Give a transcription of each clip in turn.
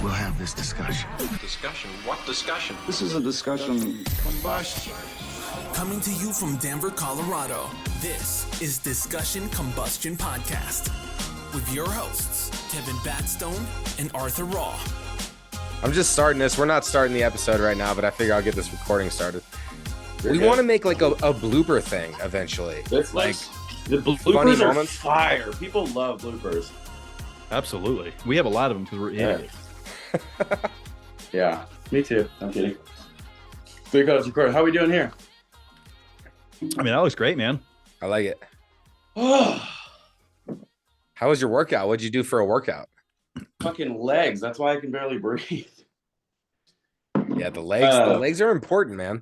we'll have this discussion. Discussion? What discussion? This is a discussion combustion. Coming to you from Denver, Colorado, this is Discussion Combustion Podcast with your hosts, Kevin Batstone and Arthur Raw. I'm just starting this. We're not starting the episode right now, but I figure I'll get this recording started. We want to make like a blooper thing eventually. It's like the funny bloopers are moments. fire. People love bloopers. Absolutely. We have a lot of them because we're idiots. Yeah, me too. I'm kidding. 3 minutes recorded. How are we doing here? I mean, that looks great, man. I like it. How was your workout? What'd you do for a workout? Fucking legs. That's why I can barely breathe. Yeah, the legs are important, man.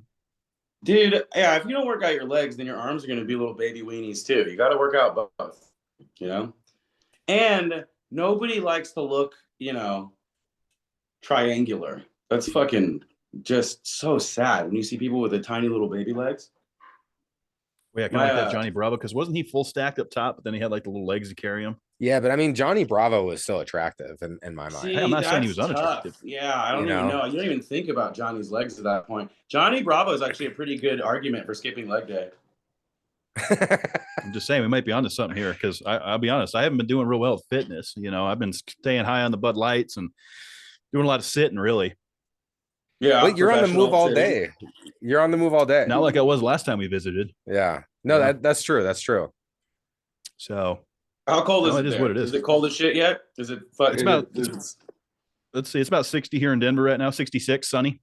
Dude, yeah, if you don't work out your legs, then your arms are going to be little baby weenies too. You got to work out both, you know? And nobody likes to look, triangular. That's fucking just so sad when you see people with the tiny little baby legs. Well, yeah, kind of like that Johnny Bravo, because wasn't he full stacked up top, but then he had like the little legs to carry him? Yeah, but I mean, Johnny Bravo was still attractive in my mind. See, Hey, I'm not saying he was that's unattractive. tough. Yeah, I don't even know. You don't even think about Johnny's legs at that point. Johnny Bravo is actually a pretty good argument for skipping leg day. I'm just saying we might be onto something here because I'll be honest, I haven't been doing real well with fitness. I've been staying high on the Bud Lights and doing a lot of sitting, really. Yeah, but you're on the move all day. You're on the move all day. Not like I was last time we visited. Yeah. No, that's true. That's true. So how cold is it? It is there? what it is. Is it cold as shit yet? Is it? It's about. Let's see. It's about 60 here in Denver right now. 66, sunny.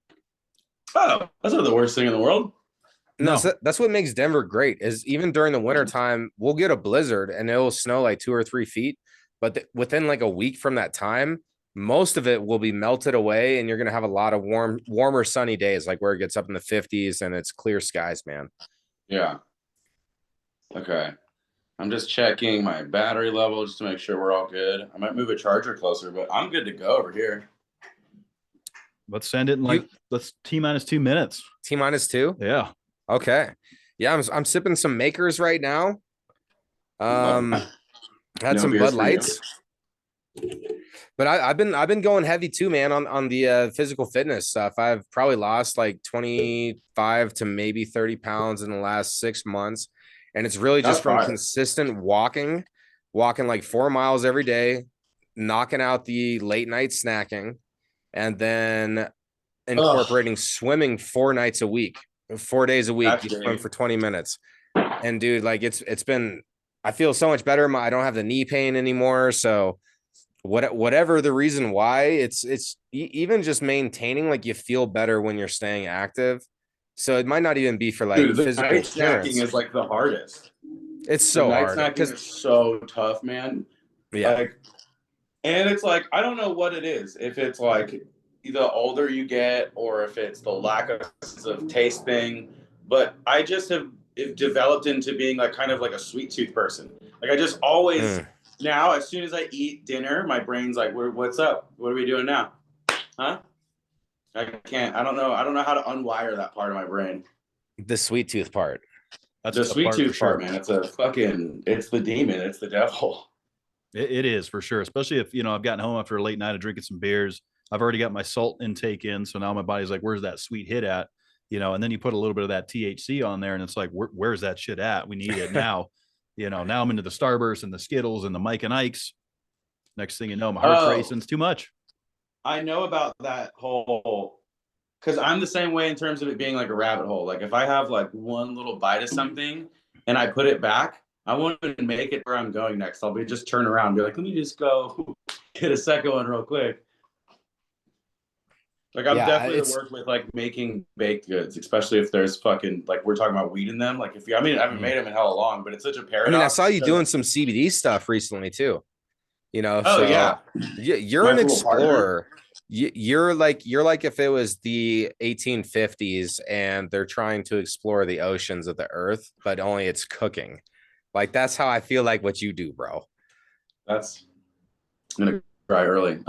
Oh, that's not the worst thing in the world. No, so that's what makes Denver great. Is even during the winter time, we'll get a blizzard and it will snow like 2 or 3 feet, but within like a week from that time, most of it will be melted away, and you're gonna have a lot of warmer, sunny days, like where it gets up in the 50s and it's clear skies, man. Yeah. Okay. I'm just checking my battery level just to make sure we're all good. I might move a charger closer, but I'm good to go over here. Let's send it in let's T-minus 2 minutes. T-minus 2? Yeah. Okay. Yeah, I'm sipping some Makers right now. Had some Bud Lights. But I've been going heavy too, man, on the physical fitness stuff. I've probably lost like 25 to maybe 30 pounds in the last 6 months. And it's really just from consistent walking like 4 miles every day, knocking out the late night snacking, and then incorporating swimming 4 nights a week, 4 days a week. You swim for 20 minutes. And dude, like it's been, I feel so much better. I don't have the knee pain anymore. So whatever the reason why, it's even just maintaining, like you feel better when you're staying active. So it might not even be for like physical night snacking is like the hardest. It's so hard because it's so tough, man. Yeah. And it's like, I don't know what it is. If it's like the older you get or if it's the lack of taste thing, but I just have developed into being like kind of like a sweet tooth person. Like I just always now, as soon as I eat dinner, my brain's like, what's up? What are we doing now? Huh? I don't know how to unwire that part of my brain. The sweet tooth part. That's the sweet tooth part, man. It's the demon. It's the devil. It is for sure. Especially if, I've gotten home after a late night of drinking some beers. I've already got my salt intake in. So now my body's like, where's that sweet hit at? And then you put a little bit of that THC on there and it's like, where's that shit at? We need it now. Now I'm into the Starburst and the Skittles and the Mike and Ike's. Next thing you know, my heart's racing. It's too much. I know about that whole, because I'm the same way in terms of it being like a rabbit hole. Like if I have like one little bite of something and I put it back, I won't even make it where I'm going next. I'll just turn around and be like, let me just go get a second one real quick. Like I'm definitely at work with like making baked goods, especially if there's fucking like we're talking about weed in them. Like I haven't made them in hell long, but it's such a paradox. I saw you doing some CBD stuff recently too. Yeah. You're an explorer. You're like if it was the 1850s and they're trying to explore the oceans of the earth, but only it's cooking. Like that's how I feel like what you do, bro. I'm gonna try early.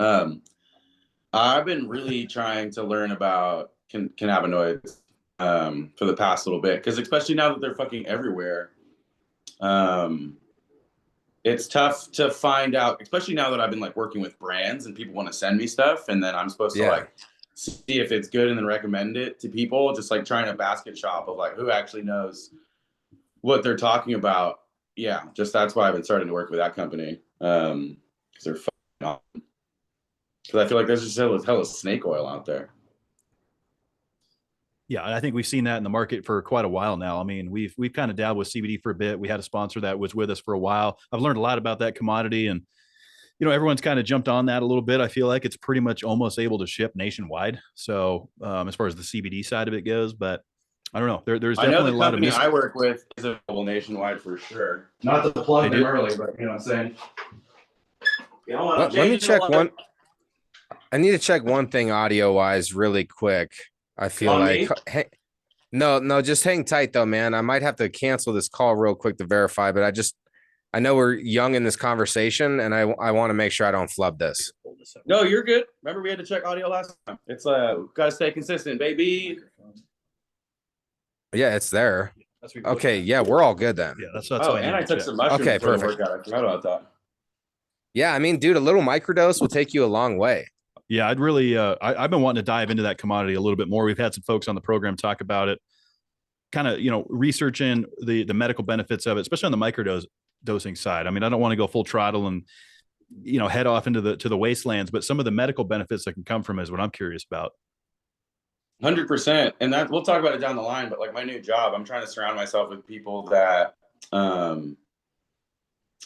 I've been really trying to learn about cannabinoids for the past little bit, because especially now that they're fucking everywhere. it's tough to find out, especially now that I've been like working with brands and people want to send me stuff, and then I'm supposed to like see if it's good and then recommend it to people. Just like trying to basket shop of like who actually knows what they're talking about. Yeah, just that's why I've been starting to work with that company, because they're fucking awesome. Because I feel like there's just hella snake oil out there. Yeah, I think we've seen that in the market for quite a while now. I mean, we've kind of dabbled with CBD for a bit. We had a sponsor that was with us for a while. I've learned a lot about that commodity, and everyone's kind of jumped on that a little bit. I feel like it's pretty much almost able to ship nationwide. So as far as the CBD side of it goes, but I don't know. There's definitely a lot of. I work with is available nationwide for sure. Not to plug them early, but you know what I'm saying. Let me check one. I need to check one thing audio wise really quick. I feel like no, just hang tight though, man. I might have to cancel this call real quick to verify, but I know we're young in this conversation, and I want to make sure I don't flub this. No, you're good. Remember we had to check audio last time. It's gotta stay consistent, baby. Yeah, it's there. Okay, yeah, we're all good then. Yeah, that's and I took some mushrooms. Okay, perfect. I forgot about that. Yeah, I mean, dude, a little microdose will take you a long way. Yeah, I'd really, I've been wanting to dive into that commodity a little bit more. We've had some folks on the program talk about it, kind of, researching the medical benefits of it, especially on the microdosing side. I mean, I don't want to go full throttle and, head off into the wastelands, but some of the medical benefits that can come from it is what I'm curious about. 100%. And that we'll talk about it down the line, but like my new job, I'm trying to surround myself with people that,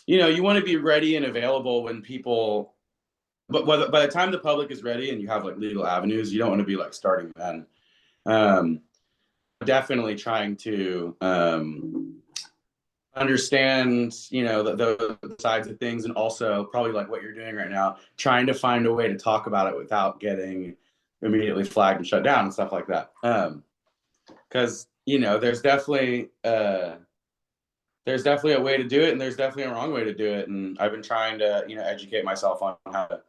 you want to be ready and available when people, but by the time the public is ready and you have like legal avenues, you don't want to be like starting then. Definitely trying to understand, the sides of things, and also probably like what you're doing right now, trying to find a way to talk about it without getting immediately flagged and shut down and stuff like that. Because there's definitely a way to do it, and there's definitely a wrong way to do it. And I've been trying to educate myself on how to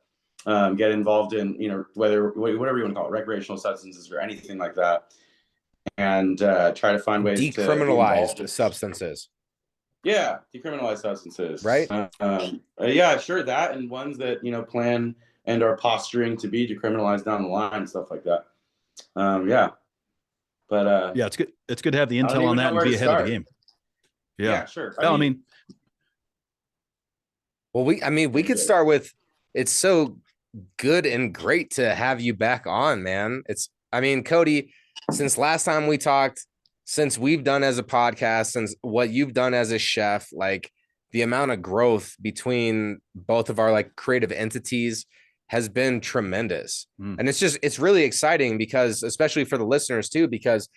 get involved in whatever you want to call it, recreational substances or anything like that, and try to find ways decriminalized substances. Yeah, decriminalized substances. Right. Yeah, sure, that, and ones that plan and are posturing to be decriminalized down the line, stuff like that. Yeah. But yeah, it's good. It's good to have the intel on that and be ahead of the game. Yeah, sure. I mean, we could start with, it's so good and great to have you back on, man. Cody, since last time we talked, since we've done as a podcast, since what you've done as a chef, like the amount of growth between both of our like creative entities has been tremendous. And it's really exciting because, especially for the listeners too, because,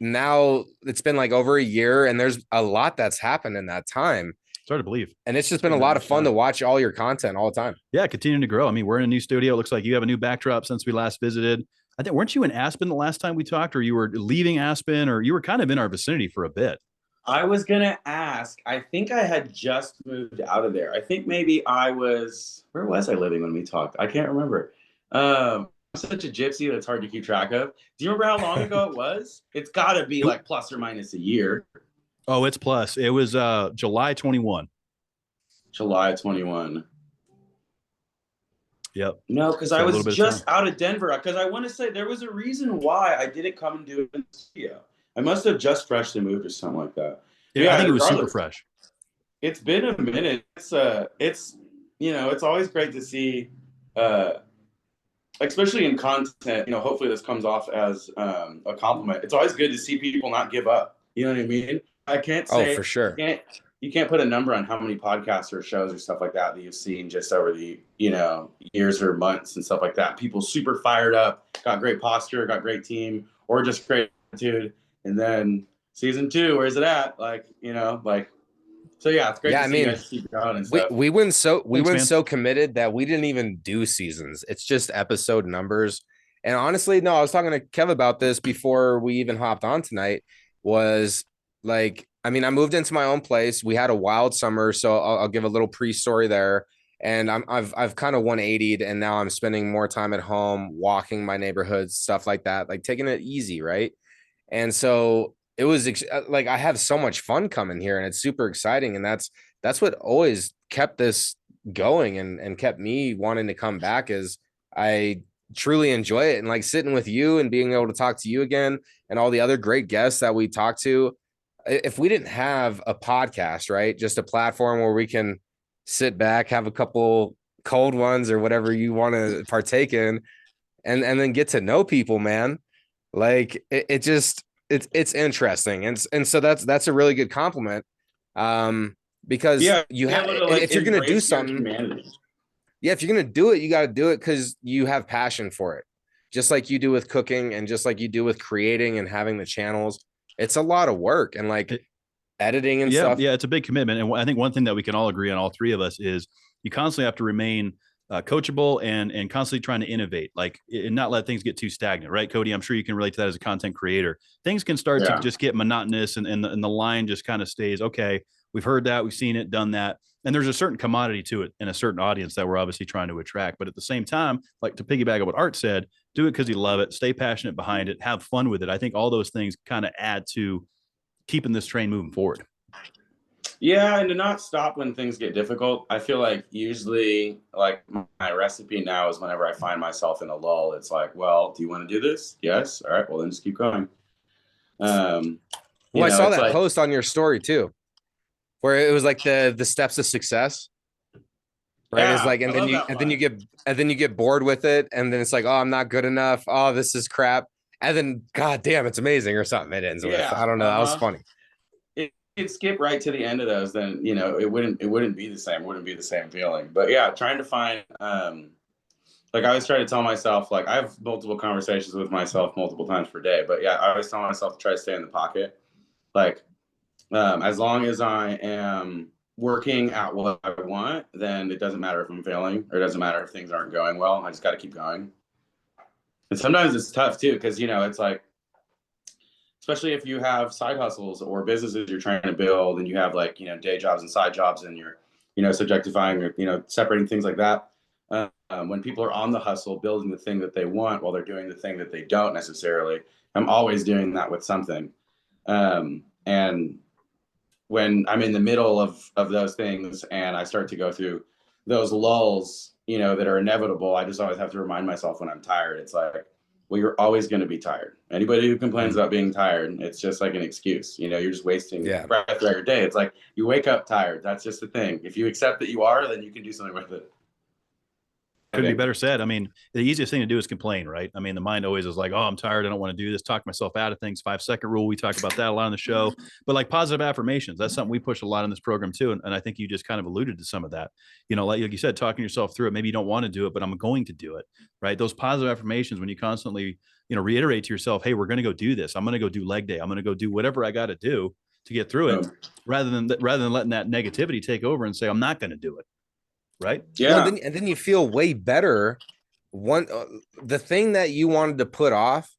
now it's been like over a year and there's a lot that's happened in that time. It's hard to believe. And it's just been a lot of fun to watch all your content all the time. Yeah, continuing to grow. I mean, we're in a new studio. It looks like you have a new backdrop since we last visited. I think, weren't you in Aspen the last time we talked, or you were leaving Aspen, or you were kind of in our vicinity for a bit? I was going to ask, I think I had just moved out of there. I think maybe where was I living when we talked? I can't remember. I'm such a gypsy that it's hard to keep track of. Do you remember how long ago it was? It's got to be like plus or minus a year. Oh, it's plus. It was July 21. July 21. Yep. No, because I was just out of Denver. Because I want to say there was a reason why I didn't come and do it in the studio. I must have just freshly moved or something like that. Yeah, I think it was super fresh. It's been a minute. It's always great to see, especially in content. Hopefully this comes off as a compliment. It's always good to see people not give up. You know what I mean? I can't say. Oh, for sure. You can't put a number on how many podcasts or shows or stuff like that you've seen just over the years or months and stuff like that. People super fired up, got great posture, got great team, or just great attitude. And then season 2, where's it at? So yeah, it's great to see you guys keep going and stuff. We went so committed that we didn't even do seasons. It's just episode numbers. And honestly, no, I was talking to Kev about this before we even hopped on tonight. Was like, I moved into my own place. We had a wild summer, so I'll give a little pre-story there. And I've kind of 180'd, and now I'm spending more time at home, walking my neighborhoods, stuff like that, like taking it easy, right? And so it was like I have so much fun coming here, and it's super exciting, and that's that's what always kept this going and kept me wanting to come back, is I truly enjoy it. And like sitting with you and being able to talk to you again and all the other great guests that we talked to, if we didn't have a podcast, right, just a platform where we can sit back, have a couple cold ones or whatever you want to partake in, and then get to know people, man, like it's interesting. And so that's a really good compliment. Because you have, like, if you're going to do embrace your something, humanity. yeah, if you're going to do it, you got to do it because you have passion for it, just like you do with cooking and just like you do with creating and having the channels. It's a lot of work and like editing and stuff. Yeah, it's a big commitment. And I think one thing that we can all agree on, all three of us, is you constantly have to remain coachable and constantly trying to innovate, like, and not let things get too stagnant, right, Cody? I'm sure you can relate to that as a content creator. Things can start to just get monotonous, and the line just kind of stays, okay, we've heard that, we've seen it, done that. And there's a certain commodity to it and a certain audience that we're obviously trying to attract. But at the same time, like, to piggyback on what Art said, do it because you love it, stay passionate behind it, have fun with it. I think all those things kind of add to keeping this train moving forward. Yeah, and to not stop when things get difficult. I feel like usually, like, my recipe now is whenever I find myself in a lull, it's like, well, do you want to do this? Yes. All right. Well, then just keep going. Well, I saw that post on your story too, where it was like the steps of success, right? Yeah, it's like, and then you get bored with it, and then it's like, oh, I'm not good enough. Oh, this is crap. And then, god damn, it's amazing, or something. It ends with, I don't know. That was funny. It'd skip right to the end of those, then it wouldn't be the same. Wouldn't be the same feeling. But yeah, trying to find like, I always try to tell myself, like, I have multiple conversations with myself multiple times per day. But yeah, I always tell myself to try to stay in the pocket. Like, as long as I am working at what I want, then it doesn't matter if I'm failing, or it doesn't matter if things aren't going well. I just got to keep going. And sometimes it's tough too, because it's like, especially if you have side hustles or businesses you're trying to build, and you have, like, day jobs and side jobs, and you're, subjectifying or, separating things like that. When people are on the hustle, building the thing that they want while they're doing the thing that they don't necessarily, I'm always doing that with something. And when I'm in the middle of those things and I start to go through those lulls, that are inevitable, I just always have to remind myself when I'm tired. It's like, well, you're always going to be tired. Anybody who complains about being tired, it's just like an excuse. You're just wasting breath throughout your day. It's like, you wake up tired. That's just the thing. If you accept that you are, then you can do something with it. Couldn't be better said. I mean, the easiest thing to do is complain, right? I mean, the mind always is like, oh, I'm tired, I don't want to do this, talk myself out of things. 5-second rule, we talk about that a lot on the show. But like positive affirmations, that's something we push a lot in this program too. And I think you just kind of alluded to some of that. Like you said, talking yourself through it. Maybe you don't want to do it, but I'm going to do it, right? Those positive affirmations, when you constantly, reiterate to yourself, hey, we're going to go do this. I'm going to go do leg day. I'm going to go do whatever I got to do to get through it, rather than letting that negativity take over and say, I'm not going to do it. Right. Yeah. Well, and then you feel way better. The thing that you wanted to put off,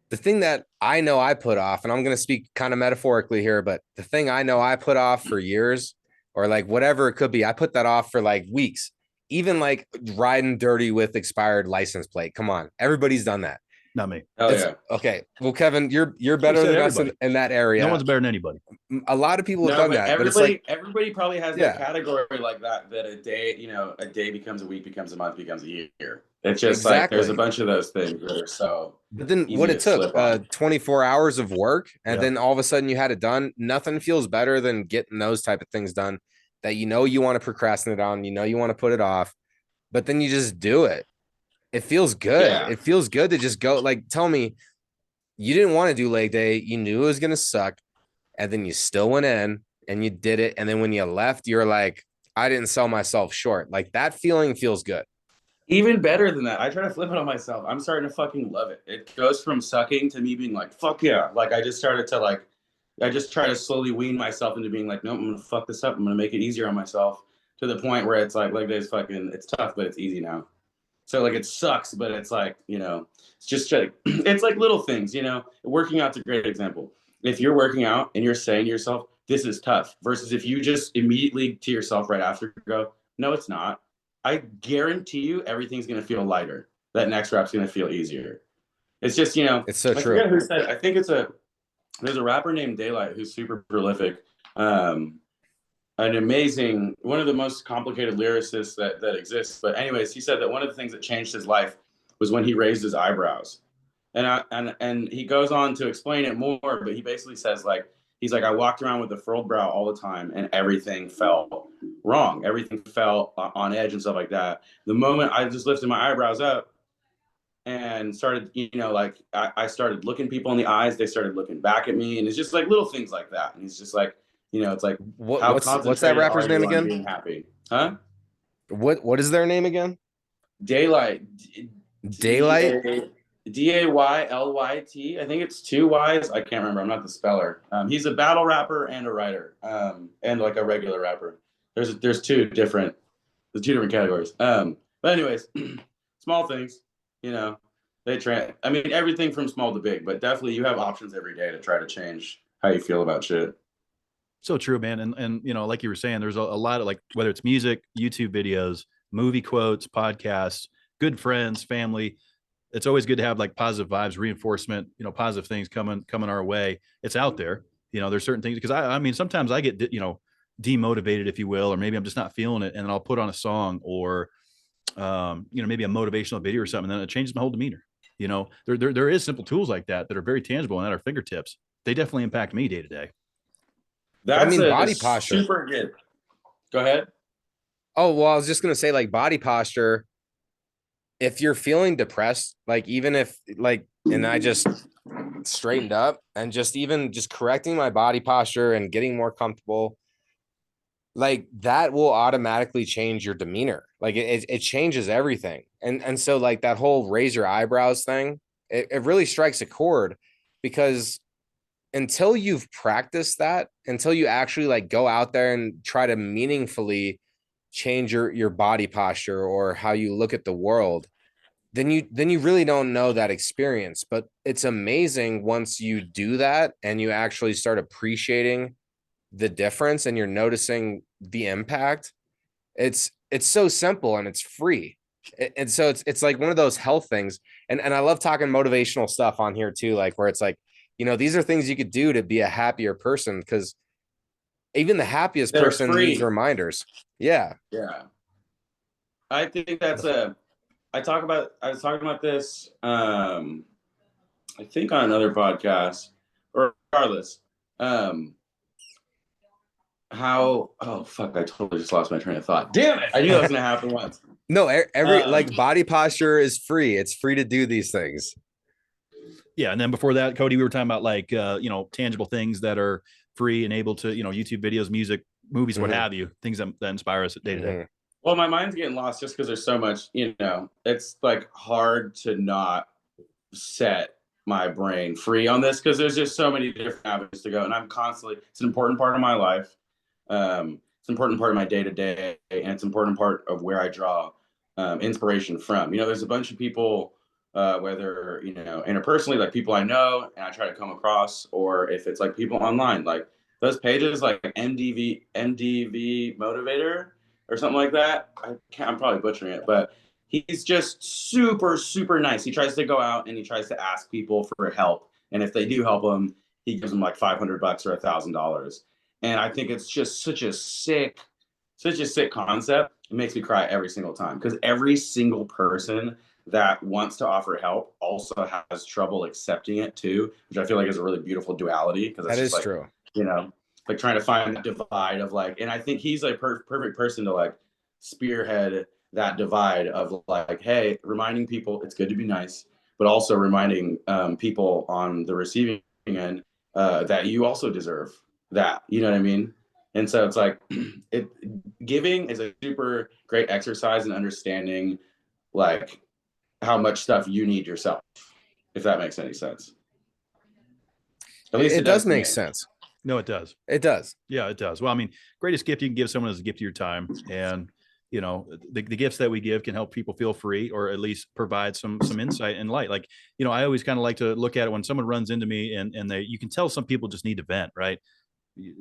the thing that I know I put off, and I'm going to speak kind of metaphorically here, but the thing I know I put off for years, or like whatever it could be, I put that off for like weeks, even like riding dirty with expired license plate. Come on. Everybody's done that. Not me. Oh, yeah. Okay. Well, Kevin, you're better than us in that area. No one's better than anybody. A lot of people have done that. Everybody, but it's like, everybody probably has that category like that a day, a day becomes a week, becomes a month, becomes a year. It's just like, there's a bunch of those things that are so. But then what it took, 24 hours of work, and then all of a sudden you had it done. Nothing feels better than getting those type of things done that you want to procrastinate on, you want to put it off, but then you just do it. It feels good. Yeah. It feels good to just go. Like, tell me, you didn't want to do leg day. You knew it was going to suck. And then you still went in and you did it. And then when you left, you're like, I didn't sell myself short. Like, that feeling feels good. Even better than that, I try to flip it on myself. I'm starting to fucking love it. It goes from sucking to me being like, fuck yeah. Like, I just try to slowly wean myself into being like, no, I'm going to fuck this up. I'm going to make it easier on myself, to the point where it's like leg day is fucking, it's tough, but it's easy now. So like, it sucks, but it's like, it's just like, it's like little things, working out's a great example. If you're working out and you're saying to yourself, this is tough, versus if you just immediately to yourself right after go, no, it's not. I guarantee you everything's going to feel lighter. That next rep's going to feel easier. It's just, it's so true. I forget who said it. I think there's a rapper named Daylight who's super prolific. an amazing, one of the most complicated lyricists that exists. But anyways, he said that one of the things that changed his life was when he raised his eyebrows. And he goes on to explain it more, but he basically says like, he's like, I walked around with a furrowed brow all the time and everything felt wrong. Everything felt on edge and stuff like that. The moment I just lifted my eyebrows up and started, like I started looking people in the eyes, they started looking back at me. And it's just like little things like that. And he's just like, it's like, what's that rapper's name again? Being happy. Huh? What is their name again? Daylight. Daylight? Daylyt. I think it's 2 Y's. I can't remember. I'm not the speller. He's a battle rapper and a writer, and like a regular rapper. There's two different categories. But anyways, small things, I mean, everything from small to big, but definitely you have options every day to try to change how you feel about shit. So true, man. And like you were saying, there's a lot of like, whether it's music, YouTube videos, movie quotes, podcasts, good friends, family. It's always good to have like positive vibes, reinforcement, positive things coming our way. It's out there. There's certain things, because I mean, sometimes I get, demotivated, if you will, or maybe I'm just not feeling it. And then I'll put on a song or, maybe a motivational video or something. And then it changes my whole demeanor. There is simple tools like that are very tangible and at our fingertips. They definitely impact me day to day. That's body posture. Super good. Go ahead. Oh, well, I was just going to say like body posture. If you're feeling depressed, like even if like, and I just straightened up and just correcting my body posture and getting more comfortable, like that will automatically change your demeanor. Like it changes everything. And so like that whole raise your eyebrows thing, it really strikes a chord, because until you've practiced that, until you actually like go out there and try to meaningfully change your body posture or how you look at the world, then you really don't know that experience. But it's amazing once you do that and you actually start appreciating the difference and you're noticing the impact. It's so simple and it's free. And so it's like one of those health things. And I love talking motivational stuff on here too, like where it's like, these are things you could do to be a happier person, because even the happiest person needs reminders. Yeah. Yeah. I think that's I was talking about this, I think on another podcast, or regardless, oh fuck, I totally just lost my train of thought. Damn it. I knew that was going to happen once. No, like body posture is free. It's free to do these things. Yeah. And then before that, Cody, we were talking about like, tangible things that are free and able to, YouTube videos, music, movies, what have you, things that inspire us day to day. Well, my mind's getting lost just because there's so much, it's like hard to not set my brain free on this, because there's just so many different avenues to go. And I'm constantly, it's an important part of my life. It's an important part of my day to day. And it's an important part of where I draw inspiration from. There's a bunch of people, whether, interpersonally, like people I know and I try to come across, or if it's like people online, like those pages like MDV Motivator or something like that. I'm probably butchering it, but he's just super, super nice. He tries to go out and he tries to ask people for help. And if they do help him, he gives them like $500 or $1,000. And I think it's just such a sick concept. It makes me cry every single time, because every single person that wants to offer help also has trouble accepting it too, which I feel like is a really beautiful duality. Because that is like, true. Like trying to find the divide of like, and I think he's a perfect person to like spearhead that divide of like, hey, reminding people it's good to be nice, but also reminding people on the receiving end that you also deserve that. You know what I mean? And so it's like, giving is a super great exercise in understanding like how much stuff you need yourself, if that makes any sense. At least it does make sense. No, it does. It does. Yeah, it does. Well, I mean, greatest gift you can give someone is a gift of your time. And, the gifts that we give can help people feel free, or at least provide some insight and light. Like, I always kind of like to look at it when someone runs into me and you can tell some people just need to vent, right?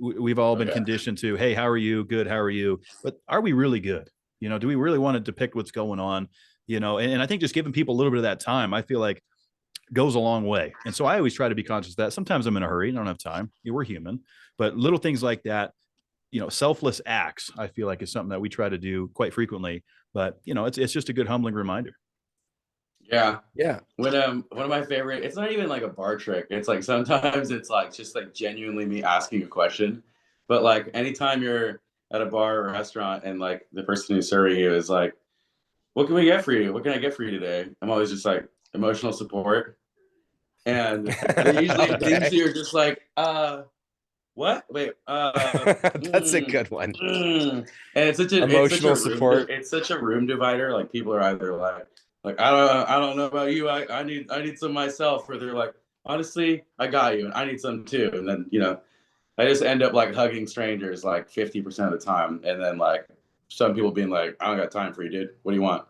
We've all been conditioned to, hey, how are you? Good. How are you? But are we really good? Do we really want to depict what's going on? And I think just giving people a little bit of that time, I feel like goes a long way. And so I always try to be conscious of that. Sometimes I'm in a hurry. I don't have time. We're human, but little things like that selfless acts, I feel like is something that we try to do quite frequently, but it's just a good humbling reminder. Yeah. Yeah. When one of my favorite, it's not even like a bar trick. It's like sometimes it's like just like genuinely me asking a question. But like anytime you're at a bar or restaurant and like the person who's serving you is like, what can we get for you? What can I get for you today? I'm always just like emotional support. And they usually are just like, what? Wait, that's a good one. And it's such a emotional support. It's such a room divider. Like people are either like I don't know about you. I need some myself. Or they're like, honestly, I got you, and I need some too. And then I just end up like hugging strangers like 50% of the time, and then like some people being like, I don't got time for you, dude. What do you want?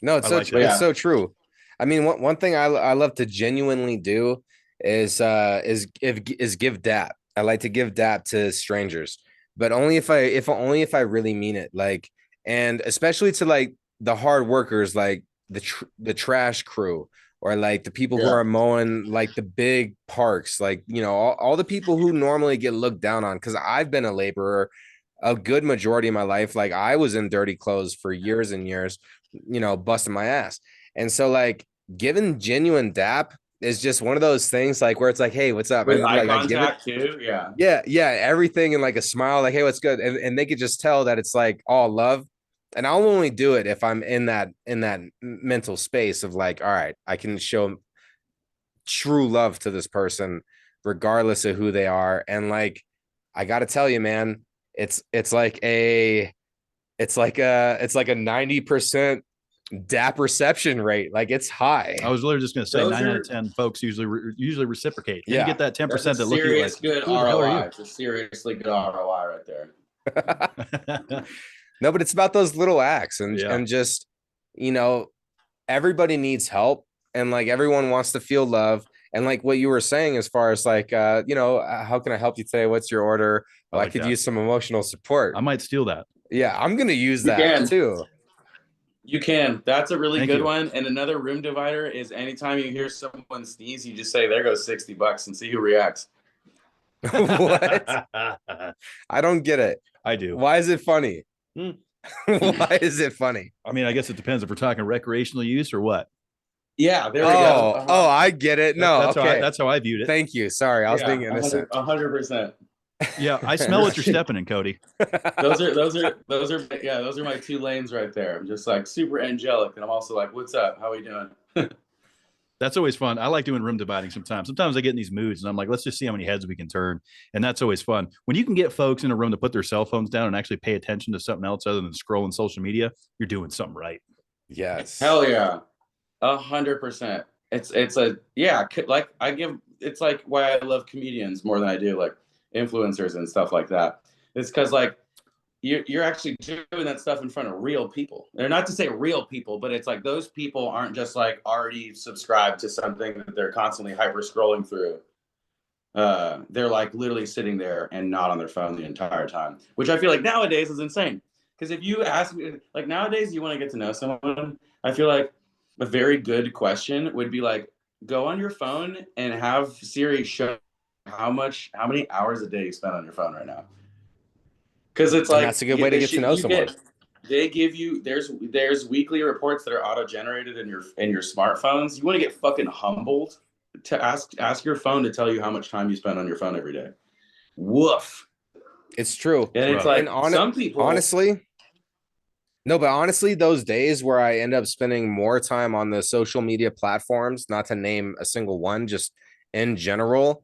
No, it's it's so true. I mean, one thing I love to genuinely do is give dap. I like to give dap to strangers, but only if I really mean it. Like, and especially to like the hard workers, like the trash crew, or like the people who are mowing like the big parks, like all the people who normally get looked down on. Because I've been a laborer a good majority of my life. Like I was in dirty clothes for years and years, busting my ass, and so like giving genuine dap is just one of those things like where it's like, hey, what's up? With and eye like contact I give too. Yeah. yeah, everything, and like a smile, like, hey, what's good? And they could just tell that it's like all love. And I'll only do it if I'm in that mental space of like, all right, I can show true love to this person regardless of who they are. And like, I gotta tell you, man, it's like a 90% DAP reception rate. Like it's high. I was literally just going to say Those 9 out of 10 folks usually reciprocate. Then Yeah. you get that 10% that look at you like, good who the hell ROI. are you? It's a seriously good ROI right there. No, but it's about those little acts and just, everybody needs help, and like everyone wants to feel love. And like what you were saying, as far as like, how can I help you today? What's your order? Well, I could use some emotional support. I might steal that. Yeah, I'm going to use that too. You can. That's a really Thank good you. one. And another room divider is anytime you hear someone sneeze, you just say, there goes $60 and see who reacts. What? I don't get it. I do. Why is it funny? Why is it funny? I mean, I guess it depends if we're talking recreational use or what. Yeah, there we go. Oh, I get it. No, that's how I viewed it. Thank you. Sorry, I was being innocent. 100%. Yeah, I smell what you're stepping in, Cody. Those are my two lanes right there. I'm just like super angelic, and I'm also like, what's up? How we doing? That's always fun. I like doing room dividing sometimes. Sometimes I get in these moods and I'm like, let's just see how many heads we can turn. And that's always fun. When you can get folks in a room to put their cell phones down and actually pay attention to something else other than scrolling social media, you're doing something right. Yes. Hell yeah. 100%. It's like why I love comedians more than I do like influencers and stuff like that. It's because like you're actually doing that stuff in front of real people. They're not to say real people, but it's like those people aren't just like already subscribed to something that they're constantly hyper scrolling through. They're like literally sitting there and not on their phone the entire time, which I feel like nowadays is insane. Because if you ask me, like nowadays you want to get to know someone, I feel like a very good question would be like, go on your phone and have Siri show how many hours a day you spend on your phone right now. Because it's like that's a good way to get to know someone. They give you there's weekly reports that are auto generated in your smartphones. You want to get fucking humbled to ask your phone to tell you how much time you spend on your phone every day. Woof. It's true. And it's like some people honestly. No, but honestly, those days where I end up spending more time on the social media platforms, not to name a single one, just in general,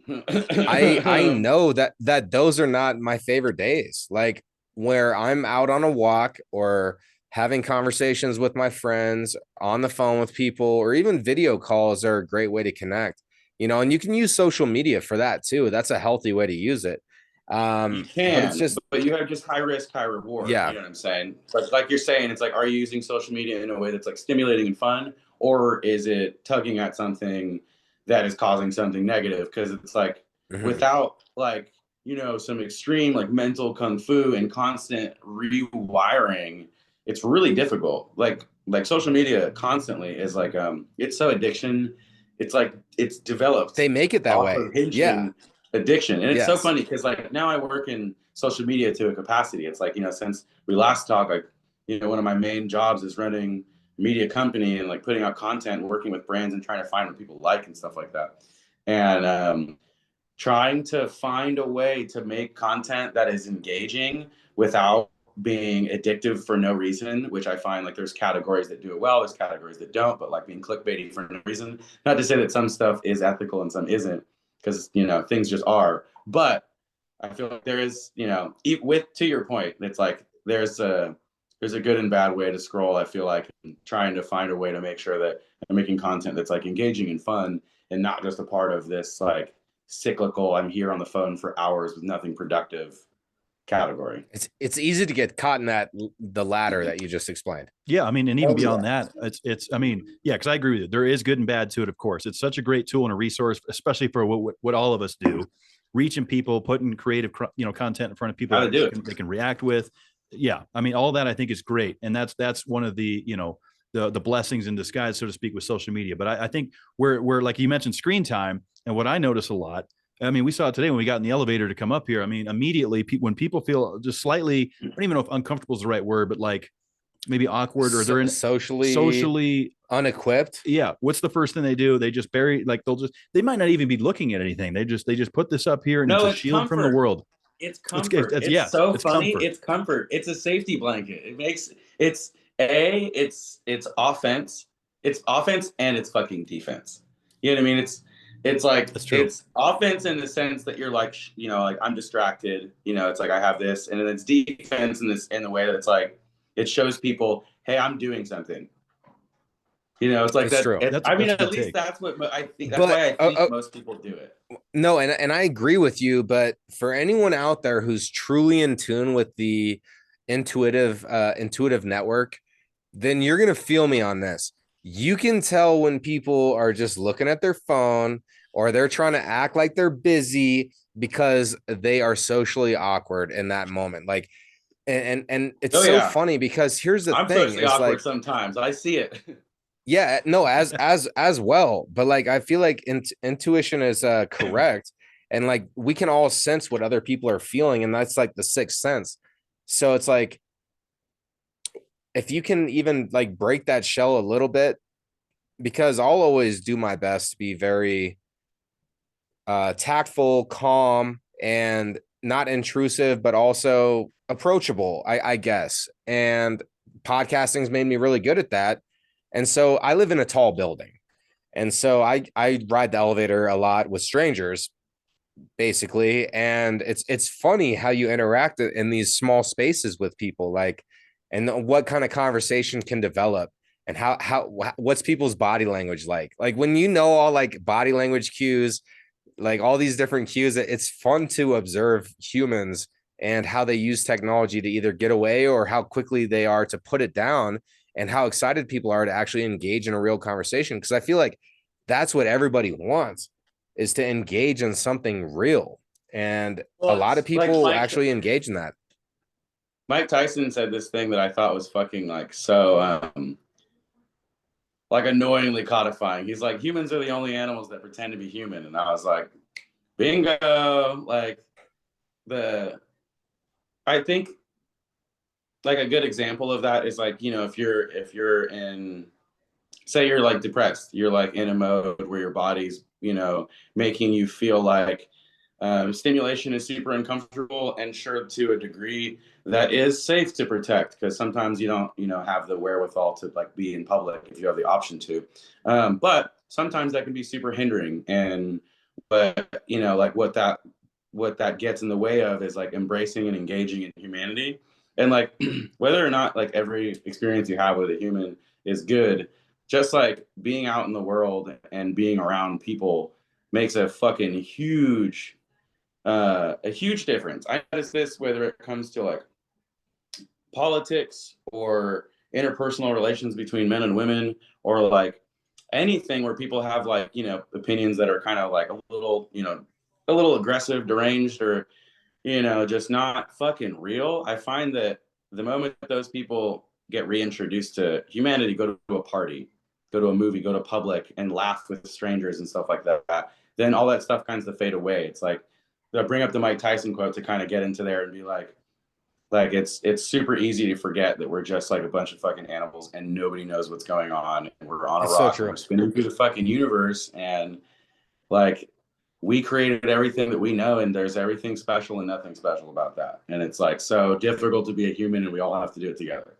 I know that those are not my favorite days. Like where I'm out on a walk or having conversations with my friends on the phone with people, or even video calls are a great way to connect, and you can use social media for that too. That's a healthy way to use it. You can, but you have just high risk, high reward. Yeah. You know what I'm saying? But like you're saying, it's like, are you using social media in a way that's like stimulating and fun, or is it tugging at something that is causing something negative? Because it's like without like, some extreme like mental kung fu and constant rewiring, it's really difficult. Like social media constantly is like, it's so addiction. It's like, it's developed. They make it that way. Yeah. addiction. And it's so Yes. funny because like now I work in social media to a capacity. It's like, you know, since we last talked, like, you know, one of my main jobs is running a media company and like putting out content, working with brands and trying to find what people like and stuff like that. And trying to find a way to make content that is engaging without being addictive for no reason, which I find like there's categories that do it well, there's categories that don't, but like being clickbaity for no reason. Not to say that some stuff is ethical and some isn't, because, you know, things just are. But I feel like there is, you know, with, to your point, it's like there's a good and bad way to scroll. I feel like trying to find a way to make sure that I'm making content that's like engaging and fun and not just a part of this like cyclical, I'm here on the phone for hours with nothing productive category. It's easy to get caught in the latter that you just explained. Yeah, I mean, and even beyond that, it's I mean, yeah, because I agree with you. There is good and bad to it, of course. It's such a great tool and a resource, especially for what all of us do, reaching people, putting creative, you know, content in front of people that they can react with. Yeah, I mean, all that I think is great, and that's one of the, you know, the blessings in disguise, so to speak, with social media. But I think we're like you mentioned screen time, and what I notice a lot. I mean, we saw it today when we got in the elevator to come up here. I mean, immediately when people feel just slightly, I don't even know if uncomfortable is the right word, but like maybe awkward or they're in socially unequipped. Yeah. What's the first thing they do? They just bury, like they might not even be looking at anything. They just put this up here and it's a shield comfort. from the world. It's comfort. It's yeah, so it's funny. Comfort. It's comfort. It's a safety blanket. It's offense. It's offense and it's fucking defense. You know what I mean? It's like, it's offense in the sense that you're like, you know, like I'm distracted, you know, it's like I have this, and then it's defense in the way that it's like, it shows people, hey, I'm doing something. You know, it's like that's true. I mean, at least that's what I think. That's why I think most people do it. No, and I agree with you, but for anyone out there who's truly in tune with the intuitive network, then you're gonna feel me on this. You can tell when people are just looking at their phone or they're trying to act like they're busy because they are socially awkward in that moment. Like, and it's funny because here's the thing. I'm socially awkward like, sometimes. I see it. Yeah, no, as well. But like, I feel like intuition is correct. And like, we can all sense what other people are feeling. And that's like the sixth sense. So it's like, if you can even like break that shell a little bit, because I'll always do my best to be very tactful, calm, and not intrusive, but also approachable, I guess. And podcasting's made me really good at that. And so I live in a tall building. And so I ride the elevator a lot with strangers, basically. And it's funny how you interact in these small spaces with people, like, and what kind of conversation can develop, and what's people's body language like when you know all like body language cues, like all these different cues. It's fun to observe humans and how they use technology to either get away or how quickly they are to put it down, and how excited people are to actually engage in a real conversation. Because I feel like that's what everybody wants, is to engage in something real. And a lot of people like actually engage in that. Mike Tyson said this thing that I thought was fucking like so like annoyingly codifying. He's like, humans are the only animals that pretend to be human. And I was like, bingo. Like I think like a good example of that is like, you know, if you're in, say you're like depressed, you're like in a mode where your body's, you know, making you feel like stimulation is super uncomfortable, and sure, to a degree that is safe to protect, because sometimes you don't, you know, have the wherewithal to like be in public if you have the option to, but sometimes that can be super hindering. And but you know, like what that gets in the way of is like embracing and engaging in humanity. And like whether or not like every experience you have with a human is good, just like being out in the world and being around people makes a fucking huge difference. I notice this whether it comes to like politics or interpersonal relations between men and women, or like anything where people have like, you know, opinions that are kind of like a little, you know, a little aggressive, deranged, or, you know, just not fucking real. I find that the moment that those people get reintroduced to humanity, go to a party, go to a movie, go to public and laugh with strangers and stuff like that, then all that stuff kinds of fade away. It's like bring up the Mike Tyson quote to kind of get into there and be like it's super easy to forget that we're just like a bunch of fucking animals and nobody knows what's going on. And we're on a It's so rock true. and we're spinning through the fucking universe, and like we created everything that we know, and there's everything special and nothing special about that. And it's like so difficult to be a human, and we all have to do it together.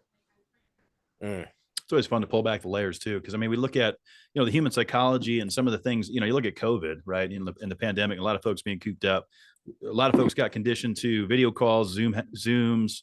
It's always fun to pull back the layers too, because I mean, we look at the human psychology and some of the things. You look at COVID, right? In the pandemic, a lot of folks being cooped up. A lot of folks got conditioned to video calls, Zooms,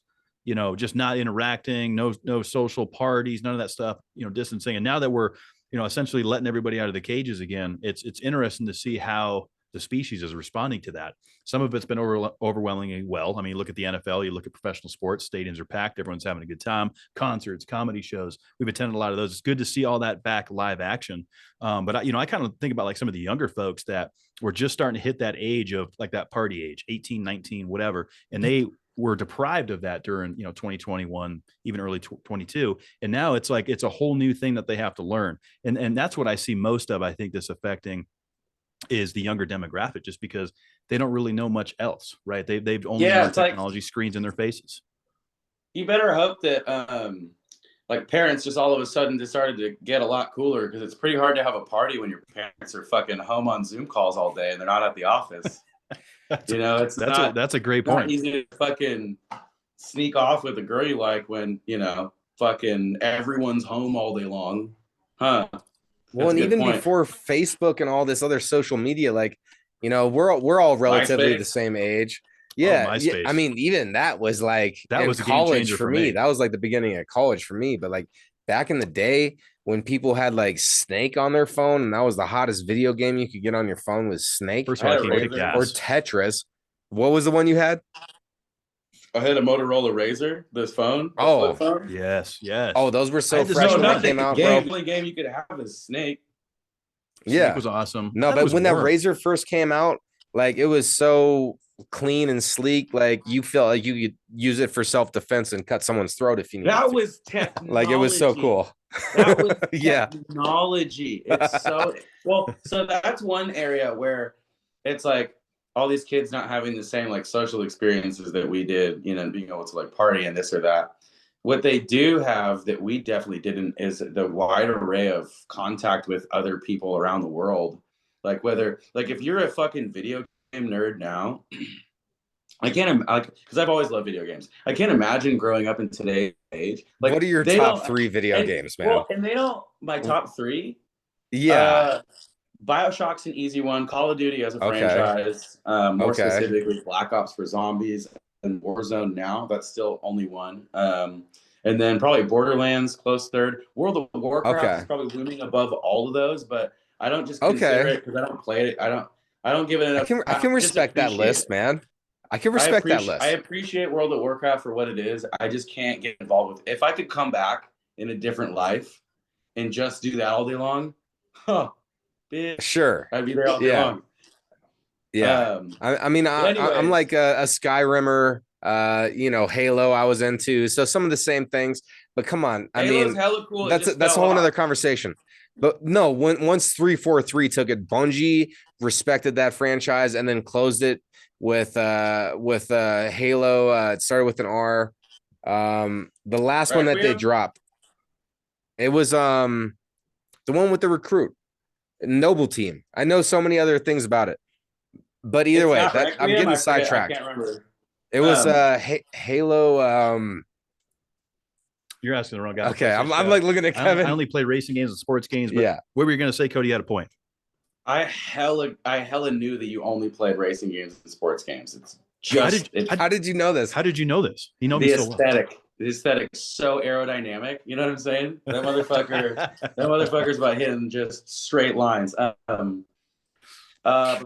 just not interacting, no social parties, none of that stuff, distancing. And now that we're, essentially letting everybody out of the cages again, it's interesting to see how the species is responding to that. Some of it's been overwhelmingly well. I mean, look at the NFL, you look at professional sports, stadiums are packed, everyone's having a good time, concerts, comedy shows. We've attended a lot of those. It's good to see all that back live action. But I kind of think about like some of the younger folks that were just starting to hit that age of like that party age, 18, 19, whatever. And they were deprived of that during, 2021, even early 22. And now it's like, it's a whole new thing that they have to learn. And that's what I see most of, I think, this affecting is the younger demographic, just because they don't really know much else, right? They've only learned technology, screens in their faces. You better hope that like parents just all of a sudden decided to get a lot cooler, because it's pretty hard to have a party when your parents are fucking home on Zoom calls all day and they're not at the office. That's a great point. Not easy to fucking sneak off with a girl you like when fucking everyone's home all day long, huh? Well, and even before Facebook and all this other social media, like, we're all relatively the same age. Yeah, yeah. I mean, even that was like that was college for me. That was like the beginning of college for me. But like back in the day when people had like Snake on their phone, and that was the hottest video game you could get on your phone was Snake. First of all, or Tetris. What was the one you had? I had a Motorola Razr, this phone. Oh, phone. Yes. Oh, those were so fresh when they came out, bro. The only game you could have is Snake. Yeah, Snake was awesome. No, but when that Razr first came out, like it was so clean and sleek. Like you felt like you could use it for self-defense and cut someone's throat if you needed to. That was technology. Like it was so cool. That was yeah, technology. It's so well. So that's one area where it's like all these kids not having the same like social experiences that we did, being able to like party and this or that. What they do have that we definitely didn't is the wide array of contact with other people around the world. Like whether, like if you're a fucking video game nerd now, I can't, because I've always loved video games. I can't imagine growing up in today's age. Like, what are your top 3 video games, man? Well, and they don't, my top 3? Yeah. BioShock's an easy one. Call of Duty as a franchise, more specifically Black Ops for Zombies and Warzone now. That's still only one. And then probably Borderlands, close third. World of Warcraft is probably looming above all of those, but I don't just consider it because I don't play it. I don't give it enough. I can respect that list, man. I can respect that list. I appreciate World of Warcraft for what it is. I just can't get involved with it. If I could come back in a different life and just do that all day long, sure, I'd be there all day long. Yeah, I'm like a Skyrimmer. Halo I was into, so some of the same things. But come on, Halo's hella cool. That's a whole other conversation. But no, once 343 took it, Bungie respected that franchise and then closed it with Halo. It started with an R. The last one that they dropped, it was the one with the recruit. Noble Team. I know so many other things about it, but either way, I'm getting sidetracked. I can't remember. It was Halo. You're asking the wrong guy. Okay, I'm like looking at Kevin. I only play racing games and sports games. But what were you going to say, Cody? You had a point. I hella knew that you only played racing games and sports games. It's just. How did you know this? How did you know this? You know me so well. The aesthetic so aerodynamic. You know what I'm saying? That motherfucker's about hitting just straight lines. Oh, I